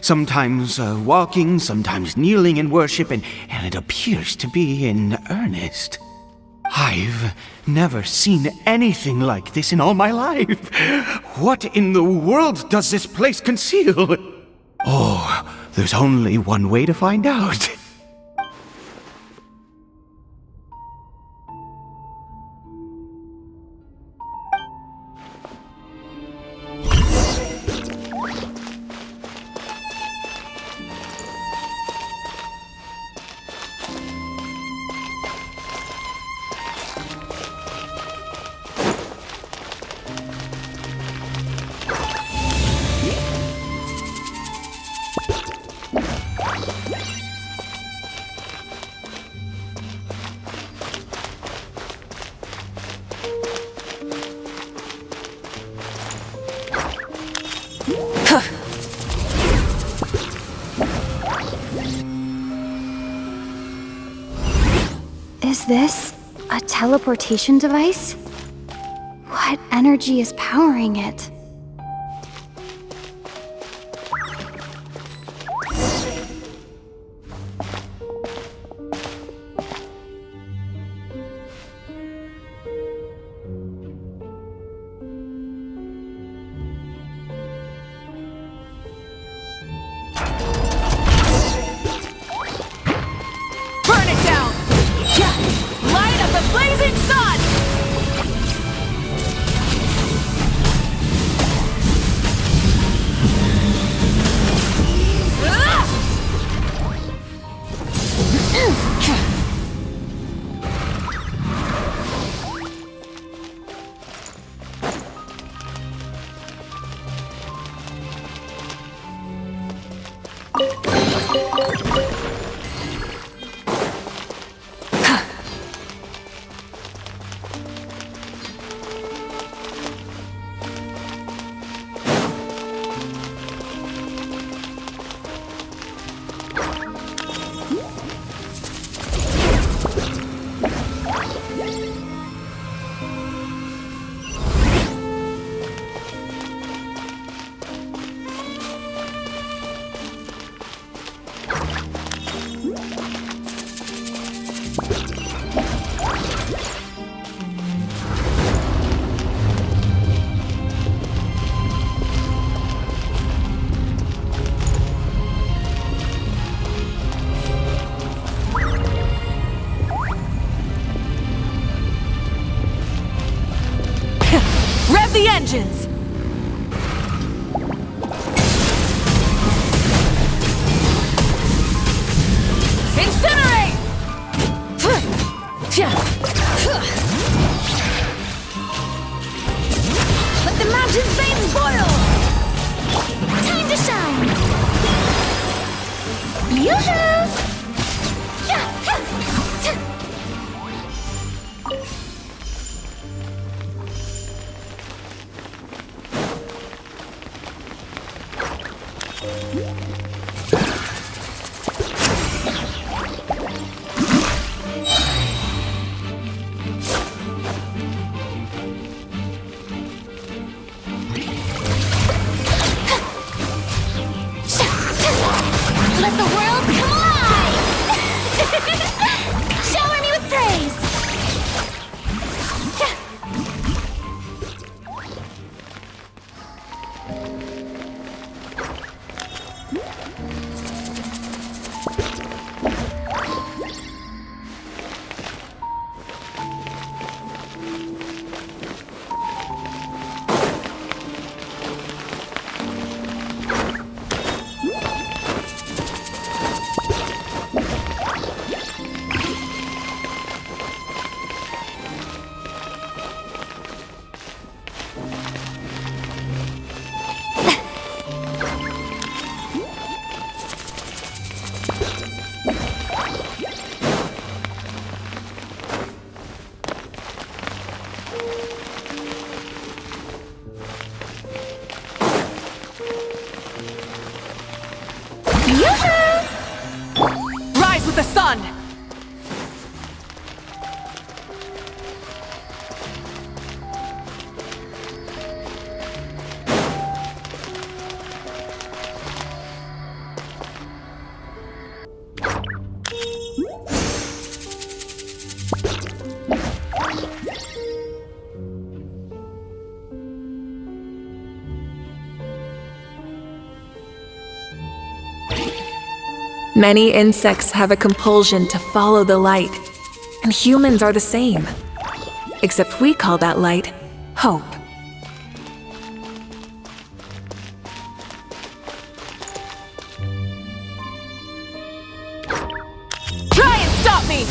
Sometimes walking, sometimes kneeling in worship, and it appears to be in earnest. I've never seen anything like this in all my life. What in the world does this place conceal? Oh, there's only one way to find out.
Is this a teleportation device? What energy is powering it?
Burn it down! Yeah! Light up the blazing sun!
Rev the engines! Incinerate!
Let the mountain's veins boil! Time to shine! Yoo-hoo! Let the world come alive! Shower me with praise!
Rise with the sun! Many insects have a compulsion to follow the light, and humans are the same. Except we call that light hope. Try and stop me!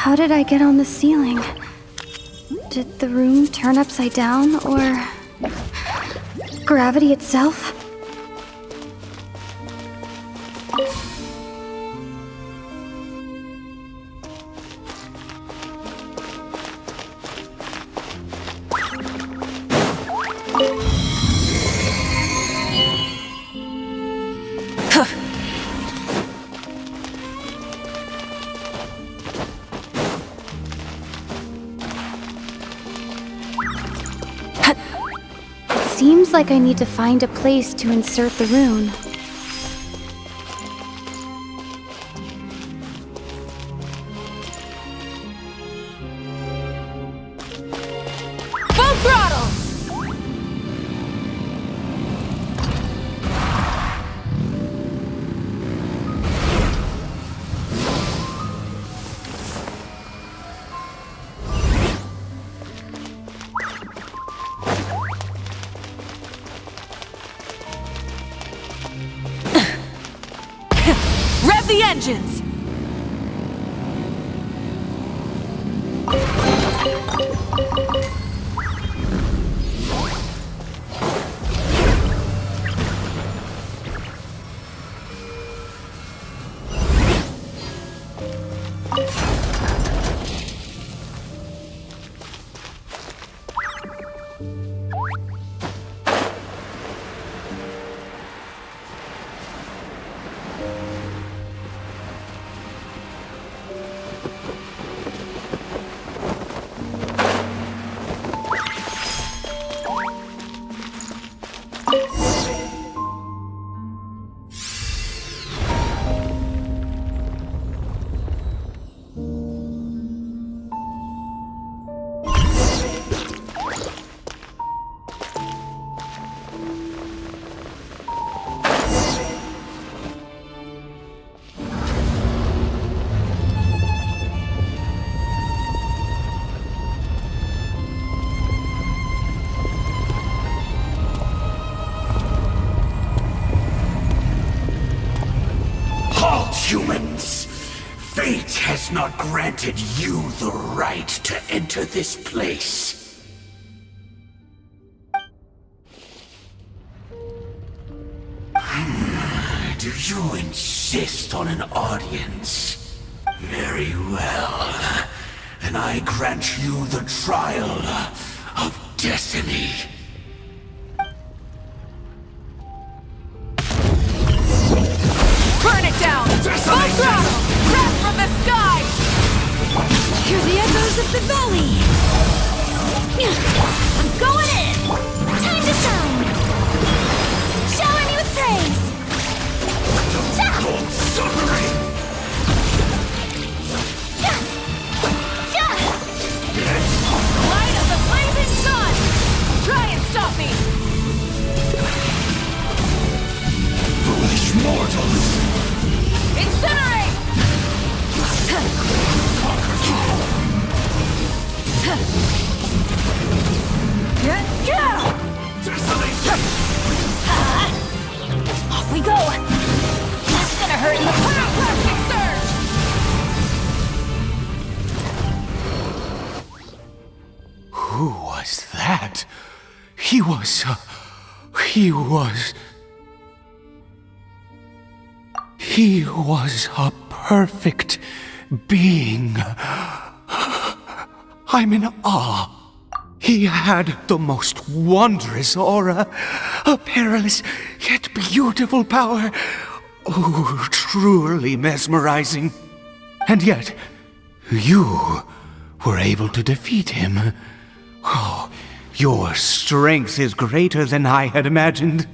How did I get on the ceiling? Did the room turn upside down, or gravity itself? Seems like I need to find a place to insert the rune.
Full throttle! Rev the engines!
humans. Fate has not granted you the right to enter this place. Do you insist on an audience? Very well. Then I grant you the trial of destiny.
Burn it down! Full throttle! Breath from the sky!
Hear the echoes of the valley! I'm going in! Time to shine! Shower me with praise!
Light of the blazing sun! Try and stop me!
Foolish mortals!
Incinerate!
Off we go! That's gonna hurt in the
Plastic surge!
Who was that? He was a perfect being. I'm in awe. He had the most wondrous aura, a perilous yet beautiful power. Oh, truly mesmerizing. And yet, you were able to defeat him. Oh, your strength is greater than I had imagined.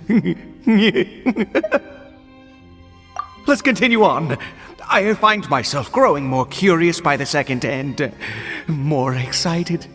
Let's continue on. I find myself growing more curious by the second and more excited.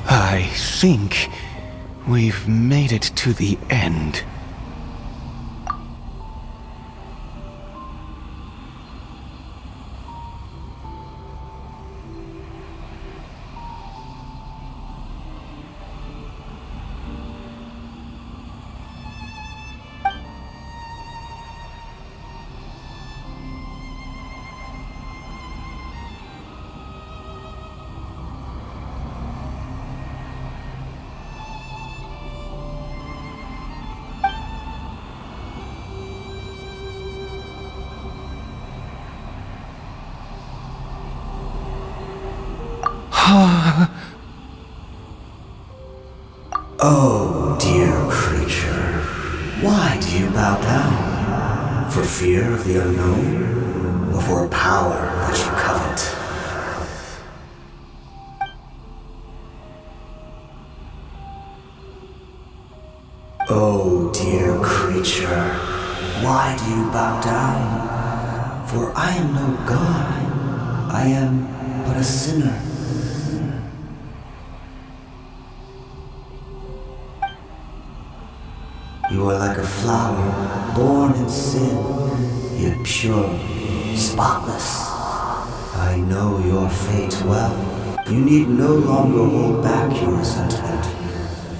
I think we've made it to the end.
Oh, dear creature, why do you bow down? For fear of the unknown, or for a power that you covet? Oh, dear creature, why do you bow down? For I am no god, I am but a sinner. You are like a flower, born in sin, yet pure, spotless. I know your fate well. You need no longer hold back your resentment,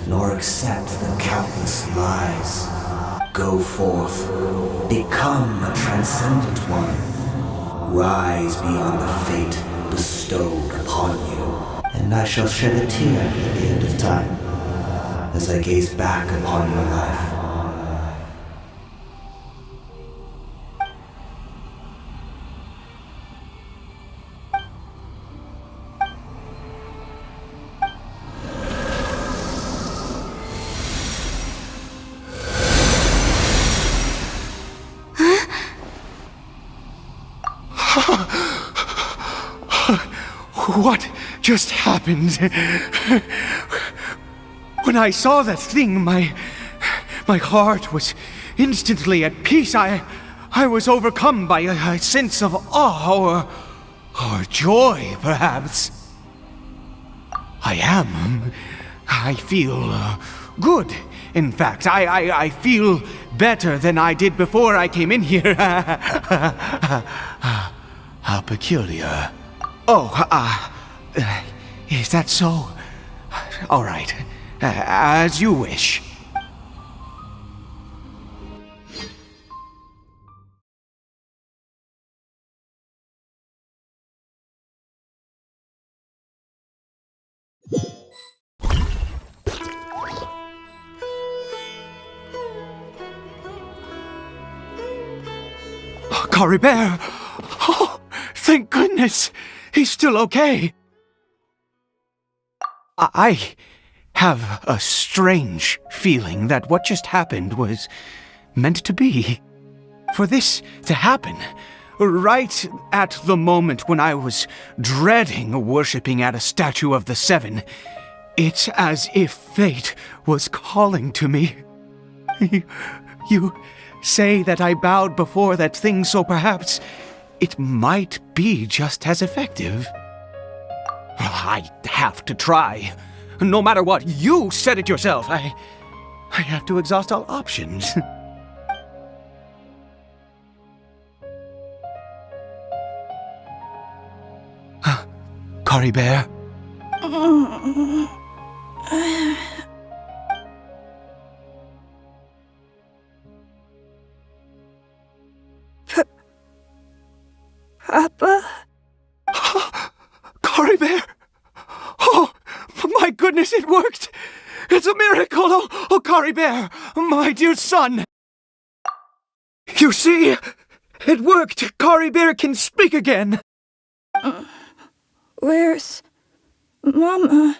nor accept the countless lies. Go forth, become a transcendent one. Rise beyond the fate bestowed upon you, and I shall shed a tear at the end of time. as I gaze back upon your life.
What just happened? When I saw that thing, my heart was instantly at peace. I was overcome by a sense of awe or joy, perhaps. I feel good. In fact, I feel better than I did before I came in here. How peculiar. Oh, is that so? All right, as you wish. Cory Bear! Oh, thank goodness! He's still okay. I have a strange feeling that what just happened was meant to be. For this to happen, right at the moment when I was dreading worshipping at a statue of the Seven, it's as if fate was calling to me. You say that I bowed before that thing, so perhaps it might be just as effective. Well, I have to try. No matter what, you said it yourself. I have to exhaust all options. Cory Bear?
Papa?
Cory Bear! Oh, my goodness, it worked! It's a miracle! Oh, Cory Bear, my dear son! You see? It worked! Cory Bear can speak again!
Where's Mama?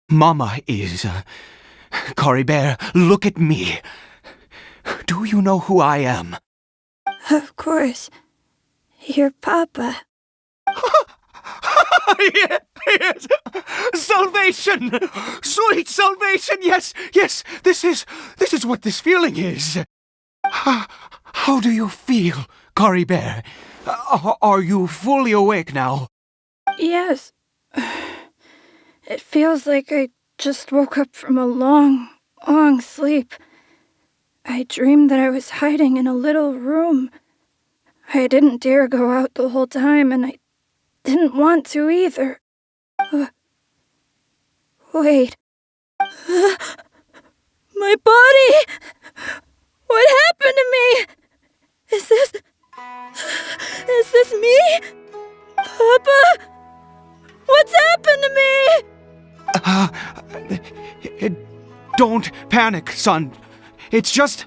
Mama is... Cory Bear, look at me. Do you know who I am?
Of course. Your Papa.
Yes! Salvation! Sweet salvation! Yes! This is what this feeling is. How do you feel, Cory Bear? Are you fully awake now?
Yes. It feels like I just woke up from a long, long sleep. I dreamed that I was hiding in a little room. I didn't dare go out the whole time, and I didn't want to either. Wait. My body! What happened to me? Is this me? Papa? What's happened to me?
Don't panic, son. It's just...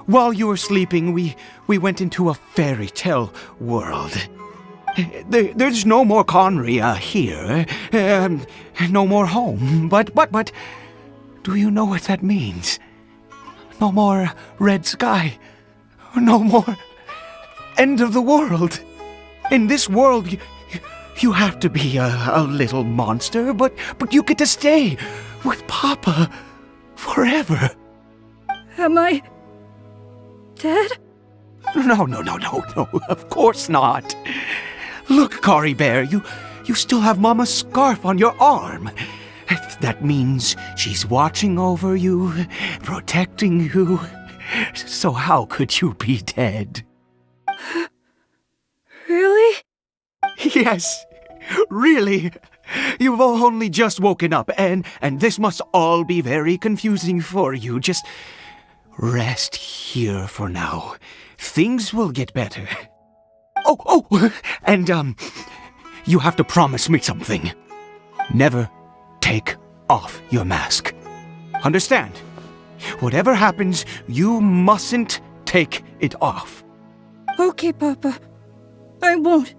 While you were sleeping, we went into a fairy tale world. There's no more Conria here. No more home. But... Do you know what that means? No more red sky. No more end of the world. In this world, you have to be a little monster, but you get to stay with Papa forever.
Am I dead?
No, of course not. Look, Cory Bear, you still have Mama's scarf on your arm. That means she's watching over you, protecting you. So how could you be dead?
Really?
Yes, really. You've only just woken up, and this must all be very confusing for you. Just rest here for now. Things will get better. Oh, and you have to promise me something. Never take off your mask. Understand? Whatever happens, you mustn't take it off.
Okay, Papa. I won't.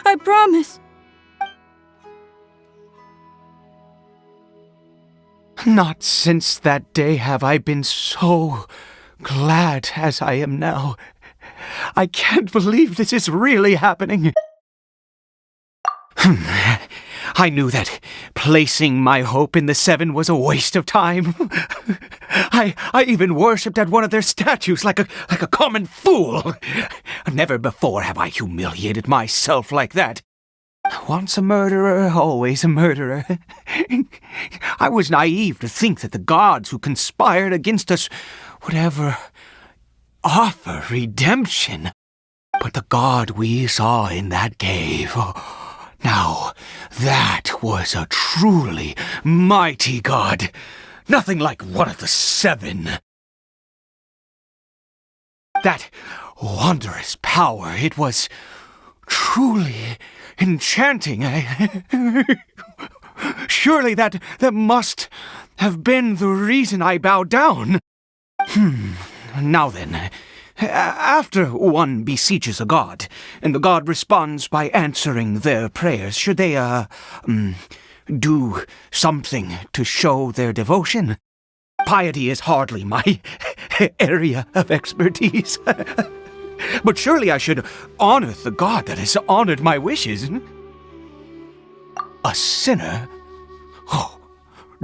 I promise.
Not since that day have I been so glad as I am now. I can't believe this is really happening. I knew that placing my hope in the Seven was a waste of time. I even worshipped at one of their statues like a common fool. Never before have I humiliated myself like that. Once a murderer, always a murderer. I was naive to think that the gods who conspired against us would ever offer redemption. But the god we saw in that cave, now that was a truly mighty god. Nothing like one of the Seven. That wondrous power, it was truly enchanting. Surely that must have been the reason I bowed down. Now then, after one beseeches a god, and the god responds by answering their prayers, should they, do something to show their devotion? Piety is hardly my area of expertise. But surely I should honor the god that has honored my wishes. A sinner? Oh,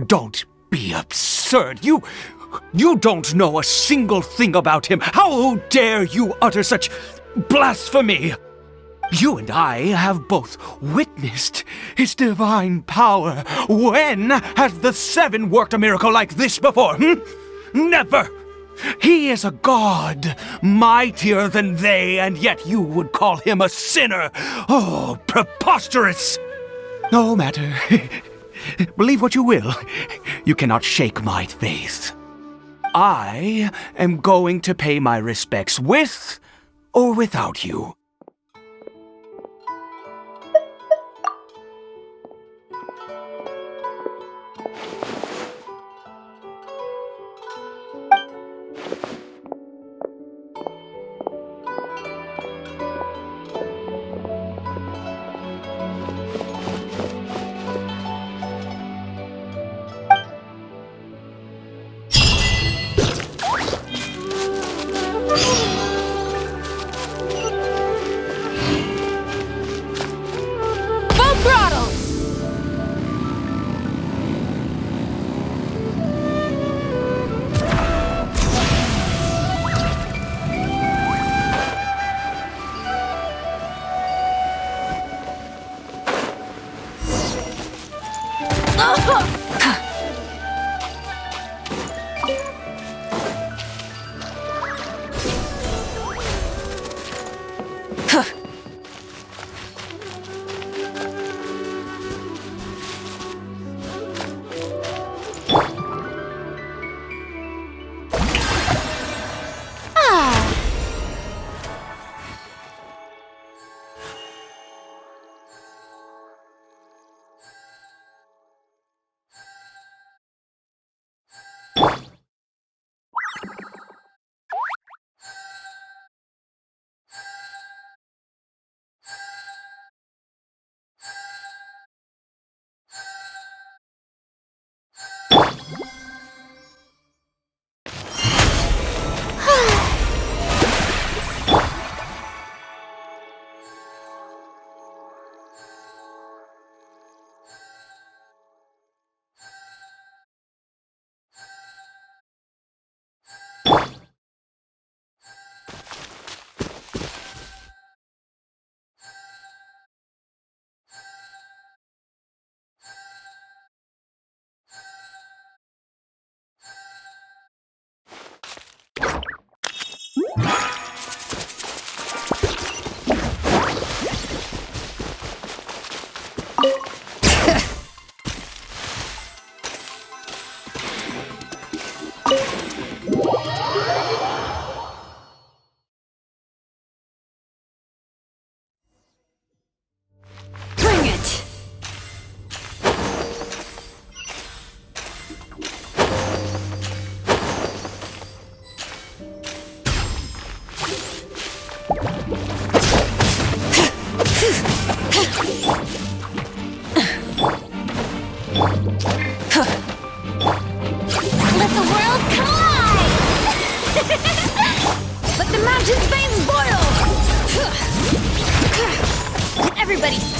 don't be absurd. You don't know a single thing about him. How dare you utter such blasphemy? You and I have both witnessed his divine power. When has the Seven worked a miracle like this before? Never! He is a god, mightier than they, and yet you would call him a sinner. Oh, preposterous! No matter. Believe what you will. You cannot shake my faith. I am going to pay my respects with or without you.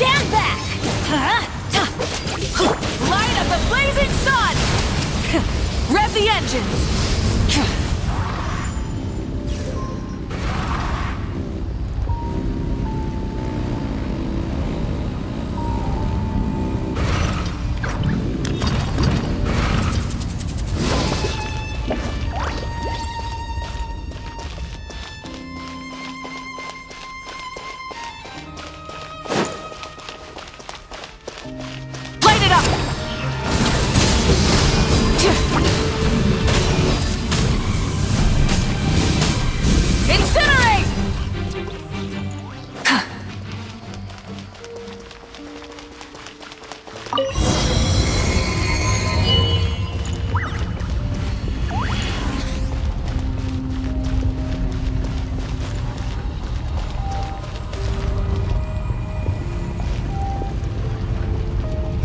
Stand back! Light up the blazing sun! Rev the engines! Light it up! Incinerate!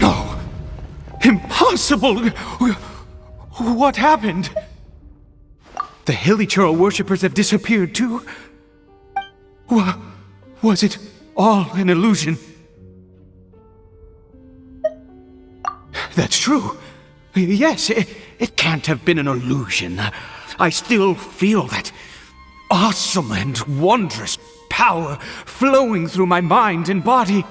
No! Impossible! What happened? The Hilly Churl worshippers have disappeared too? Was it all an illusion? That's true. Yes, it can't have been an illusion. I still feel that awesome and wondrous power flowing through my mind and body.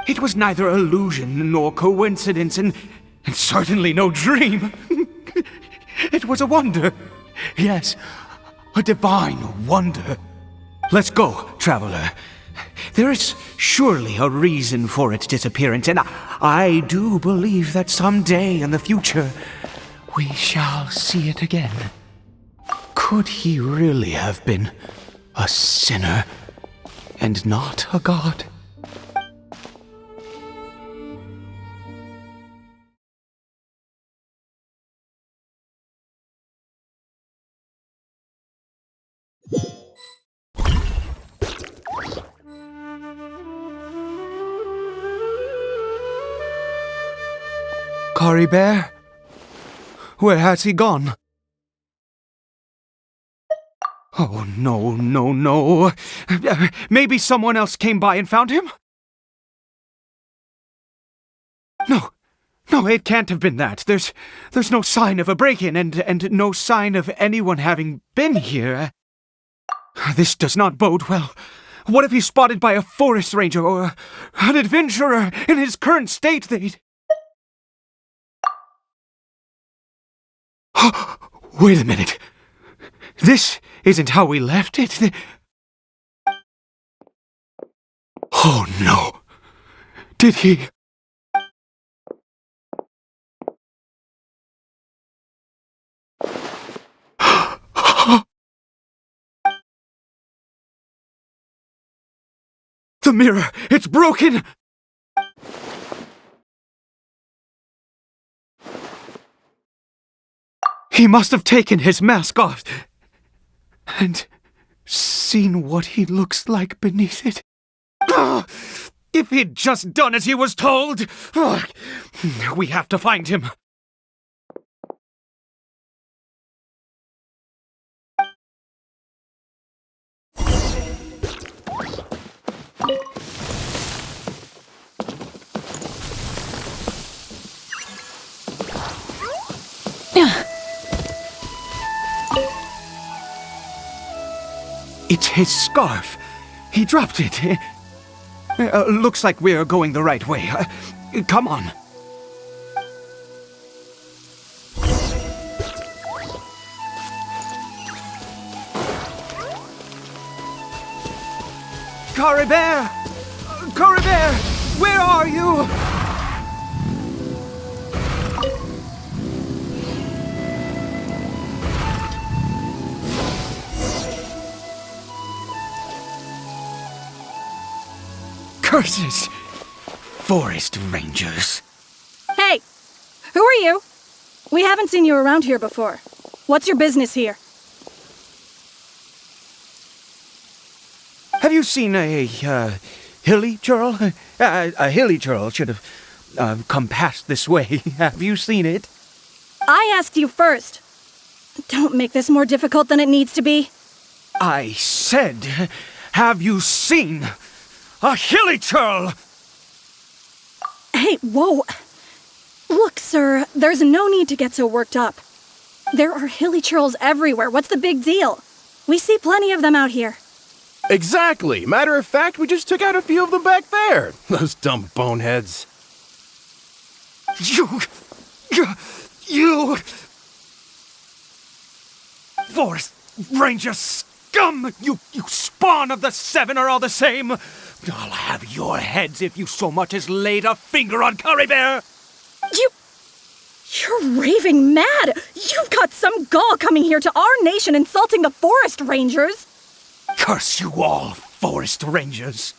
It was neither illusion nor coincidence, and certainly no dream. It was a wonder. Yes, a divine wonder. Let's go, traveler. There is surely a reason for its disappearance, and I do believe that someday in the future we shall see it again. Could he really have been a sinner and not a god? Cory Bear? Where has he gone? Oh, no. Maybe someone else came by and found him? No, it can't have been that. There's no sign of a break-in and no sign of anyone having been here. This does not bode well. What if he's spotted by a forest ranger or an adventurer in his current state? Wait a minute. This isn't how we left it. Oh no. Did he... The mirror! It's broken! He must have taken his mask off and seen what he looks like beneath it. If he'd just done as he was told! We have to find him. It's his scarf. He dropped it. Looks like we're going the right way. Come on. Cory Bear! Cory Bear! Where are you? Curses! Forest rangers.
Hey! Who are you? We haven't seen you around here before. What's your business here?
Have you seen a hilly churl? A hilly churl should have come past this way. Have you seen it?
I asked you first. Don't make this more difficult than it needs to be.
I said, have you seen a hilly churl?
Hey, whoa! Look, sir, there's no need to get so worked up. There are hilly churls everywhere. What's the big deal? We see plenty of them out here.
Exactly. Matter of fact, we just took out a few of them back there. Those dumb boneheads.
You... Forest Ranger scum! You spawn of the Seven are all the same! I'll have your heads if you so much as laid a finger on Curry Bear!
You're raving mad! You've got some gall coming here to our nation insulting the Forest Rangers!
Curse you all, Forest Rangers!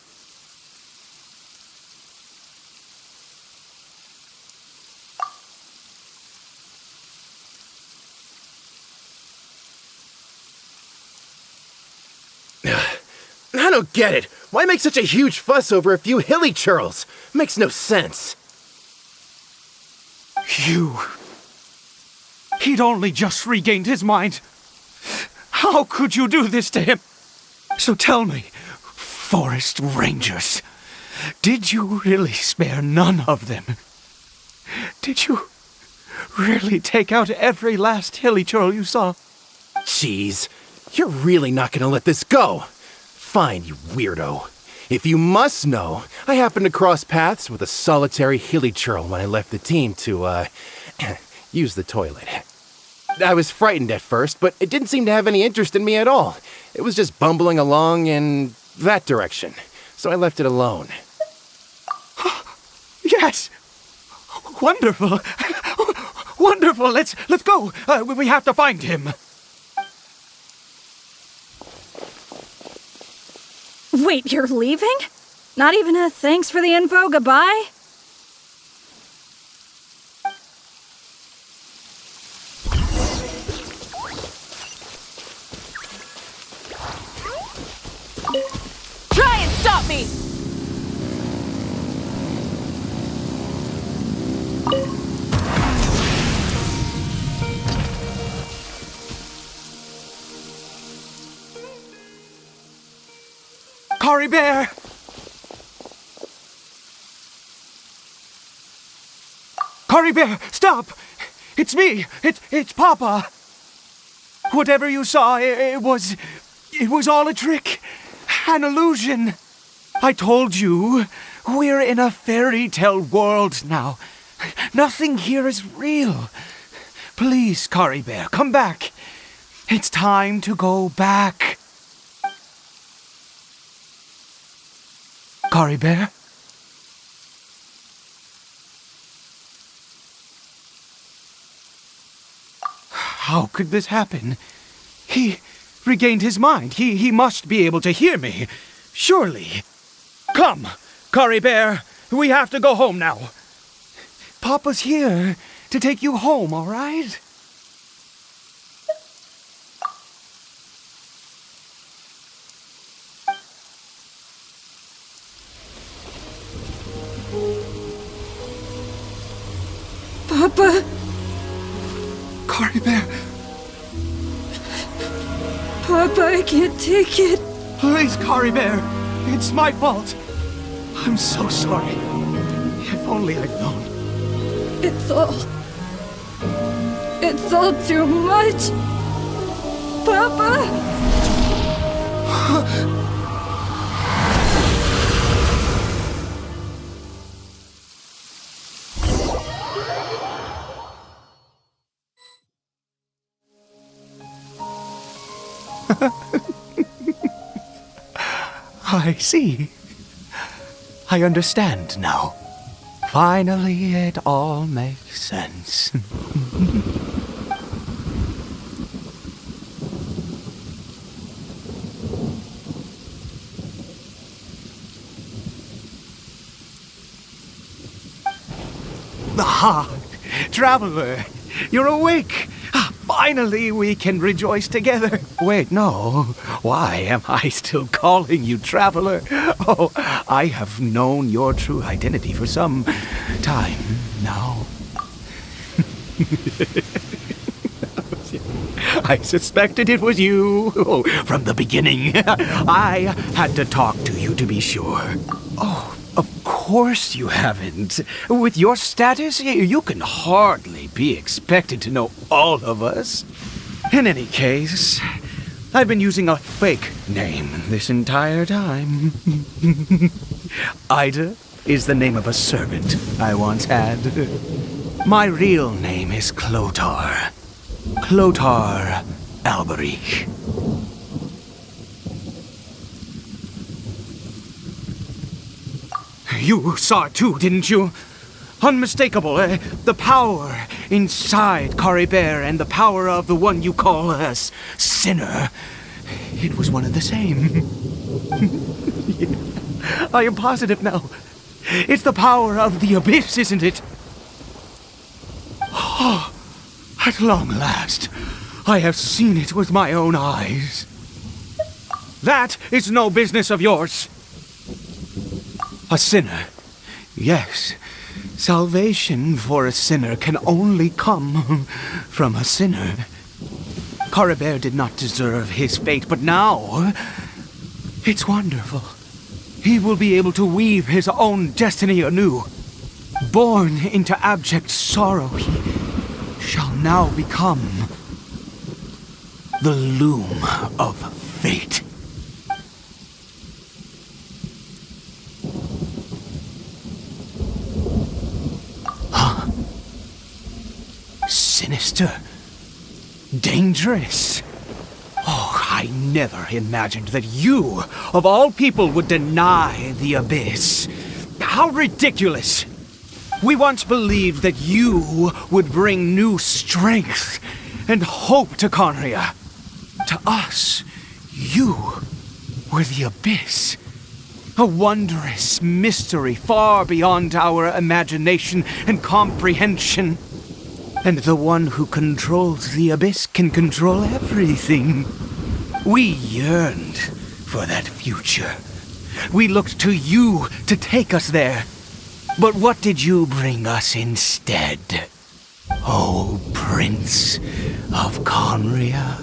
I don't get it. Why make such a huge fuss over a few hilly churls? Makes no sense.
He'd only just regained his mind. How could you do this to him? So tell me, Forest Rangers, did you really spare none of them? Did you really take out every last hilly churl you saw?
Jeez, you're really not gonna let this go. Fine, you weirdo. If you must know, I happened to cross paths with a solitary hilly churl when I left the team to, use the toilet. I was frightened at first, but it didn't seem to have any interest in me at all. It was just bumbling along in that direction, so I left it alone.
Yes! Wonderful! Wonderful! Let's go! We have to find him!
Wait, you're leaving? Not even a thanks for the info, goodbye?
Try and stop me!
Curry Bear! Curry Bear, stop! It's me! It's Papa! Whatever you saw, it was all a trick. An illusion. I told you, we're in a fairy tale world now. Nothing here is real. Please, Curry Bear, come back. It's time to go back. Curry Bear? How could this happen? He regained his mind. He must be able to hear me. Surely. Come, Curry Bear. We have to go home now. Papa's here to take you home, all right?
Papa?
Curry Bear,
Papa, I can't take it.
please, Curry Bear. It's my fault. I'm so sorry. If only I'd known.
It's all too much. Papa?
I see. I understand now. Finally, it all makes sense. Ah, traveler, you're awake. Finally, we can rejoice together. Wait, no. Why am I still calling you traveler? Oh, I have known your true identity for some time now. I suspected it was you from the beginning. I had to talk to you to be sure. Oh, of course. course you haven't. With your status, you can hardly be expected to know all of us. In any case, I've been using a fake name this entire time. Ida is the name of a servant I once had. My real name is Clotar. Clotar Alberich. You saw it too, didn't you? Unmistakable, the power inside Caribert and the power of the one you call a sinner. It was one and the same. I am positive now. It's the power of the abyss, isn't it? Oh, at long last, I have seen it with my own eyes. That is no business of yours. A sinner. Yes, salvation for a sinner can only come from a sinner. Caribert did not deserve his fate, but now it's wonderful. He will be able to weave his own destiny anew. Born into abject sorrow, he shall now become the loom of fate. Sinister. Dangerous. Oh, I never imagined that you, of all people, would deny the abyss. How ridiculous! We once believed that you would bring new strength and hope to Conria. To us, you were the abyss. A wondrous mystery far beyond our imagination and comprehension. And the one who controls the abyss can control everything. We yearned for that future. We looked to you to take us there. But what did you bring us instead? Oh, Prince of Conria?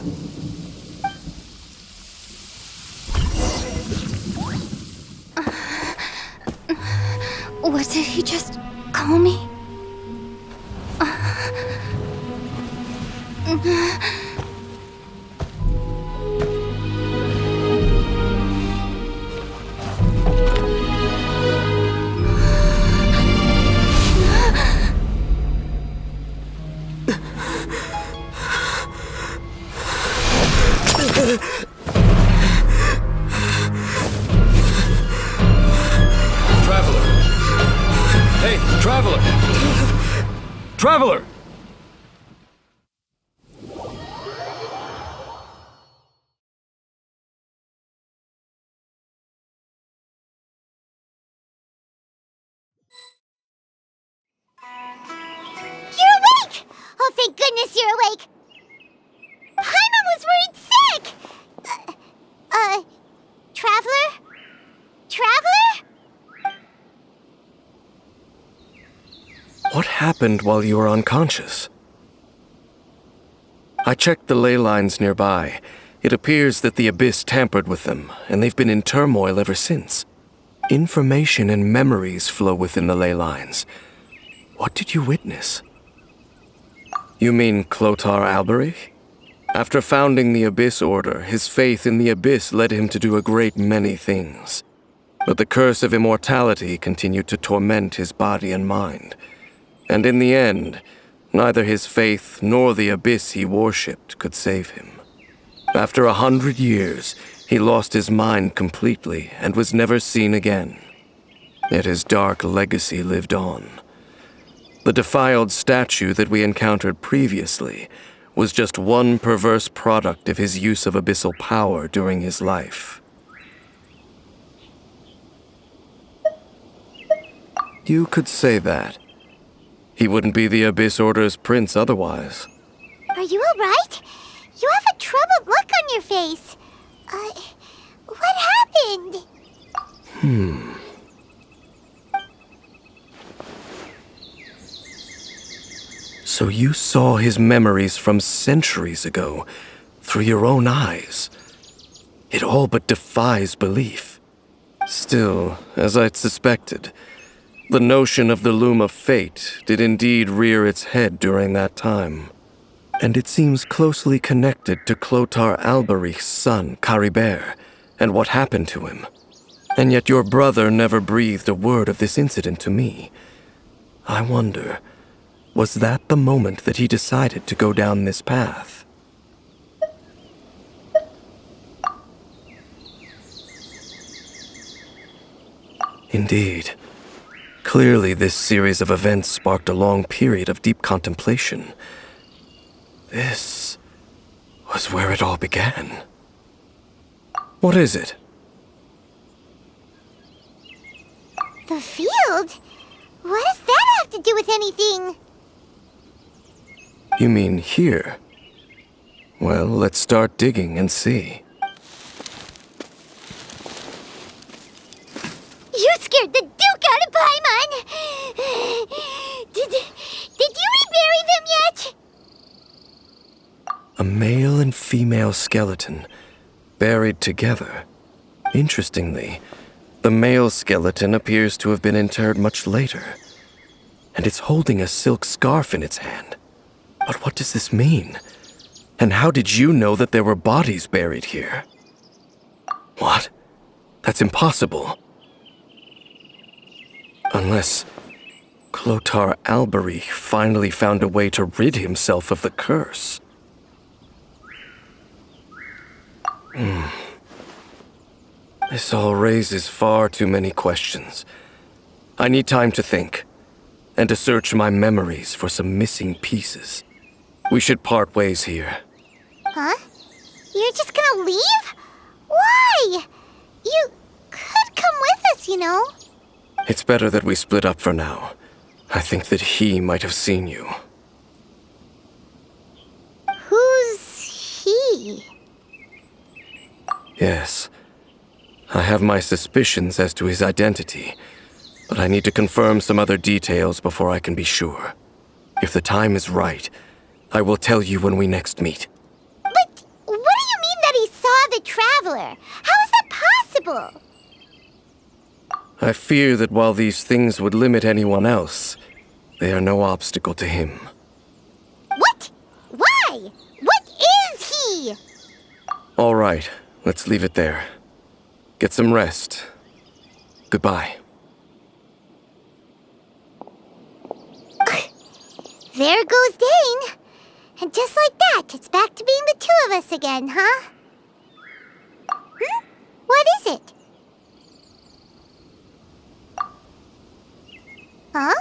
What did he just call me?
Traveler! Hey, Traveler! Traveler!
You're awake! Oh, thank goodness you're awake! Paimon was worried sick! Traveler? Traveler?
What happened while you were unconscious? I checked the ley lines nearby. It appears that the abyss tampered with them, and they've been in turmoil ever since. Information and memories flow within the ley lines. What did you witness? You mean Clotar Alberich? After founding the Abyss Order, his faith in the Abyss led him to do a great many things. But the curse of immortality continued to torment his body and mind. And in the end, neither his faith nor the Abyss he worshipped could save him. After 100 years, he lost his mind completely and was never seen again. Yet his dark legacy lived on. The defiled statue that we encountered previously was just one perverse product of his use of abyssal power during his life. You could say that. He wouldn't be the Abyss Order's prince otherwise.
Are you alright? You have a troubled look on your face. What happened?
So you saw his memories from centuries ago through your own eyes. It all but defies belief. Still, as I'd suspected, The notion of the loom of fate did indeed rear its head during that time, and it seems closely connected to Clotar Alberich's son, Caribert, and what happened to him. And yet your brother never breathed a word of this incident to me. I wonder, was that the moment that he decided to go down this path? Indeed. Clearly, this series of events sparked a long period of deep contemplation. This was where it all began. What is it?
The field? What does that have to do with anything?
You mean here? Well, let's start digging and see.
You scared the Duke out of Paimon! Did you rebury them yet?
A male and female skeleton, buried together. Interestingly, the male skeleton appears to have been interred much later, and it's holding a silk scarf in its hand. But what does this mean? And how did you know that there were bodies buried here? What? That's impossible. Unless Clotar Alberich finally found a way to rid himself of the curse. This all raises far too many questions. I need time to think, and to search my memories for some missing pieces. We should part ways here.
Huh? You're just gonna leave? Why? You could come with us, you know.
It's better that we split up for now. I think that he might have seen you.
Who's he?
Yes. I have my suspicions as to his identity, but I need to confirm some other details before I can be sure. If the time is right, I will tell you when we next meet.
But what do you mean that he saw the Traveler? How is that possible?
I fear that while these things would limit anyone else, they are no obstacle to him.
What? Why? What is he?
All right, let's leave it there. Get some rest. Goodbye.
There goes Dane. And just like that, it's back to being the two of us again, huh? What is it? Huh?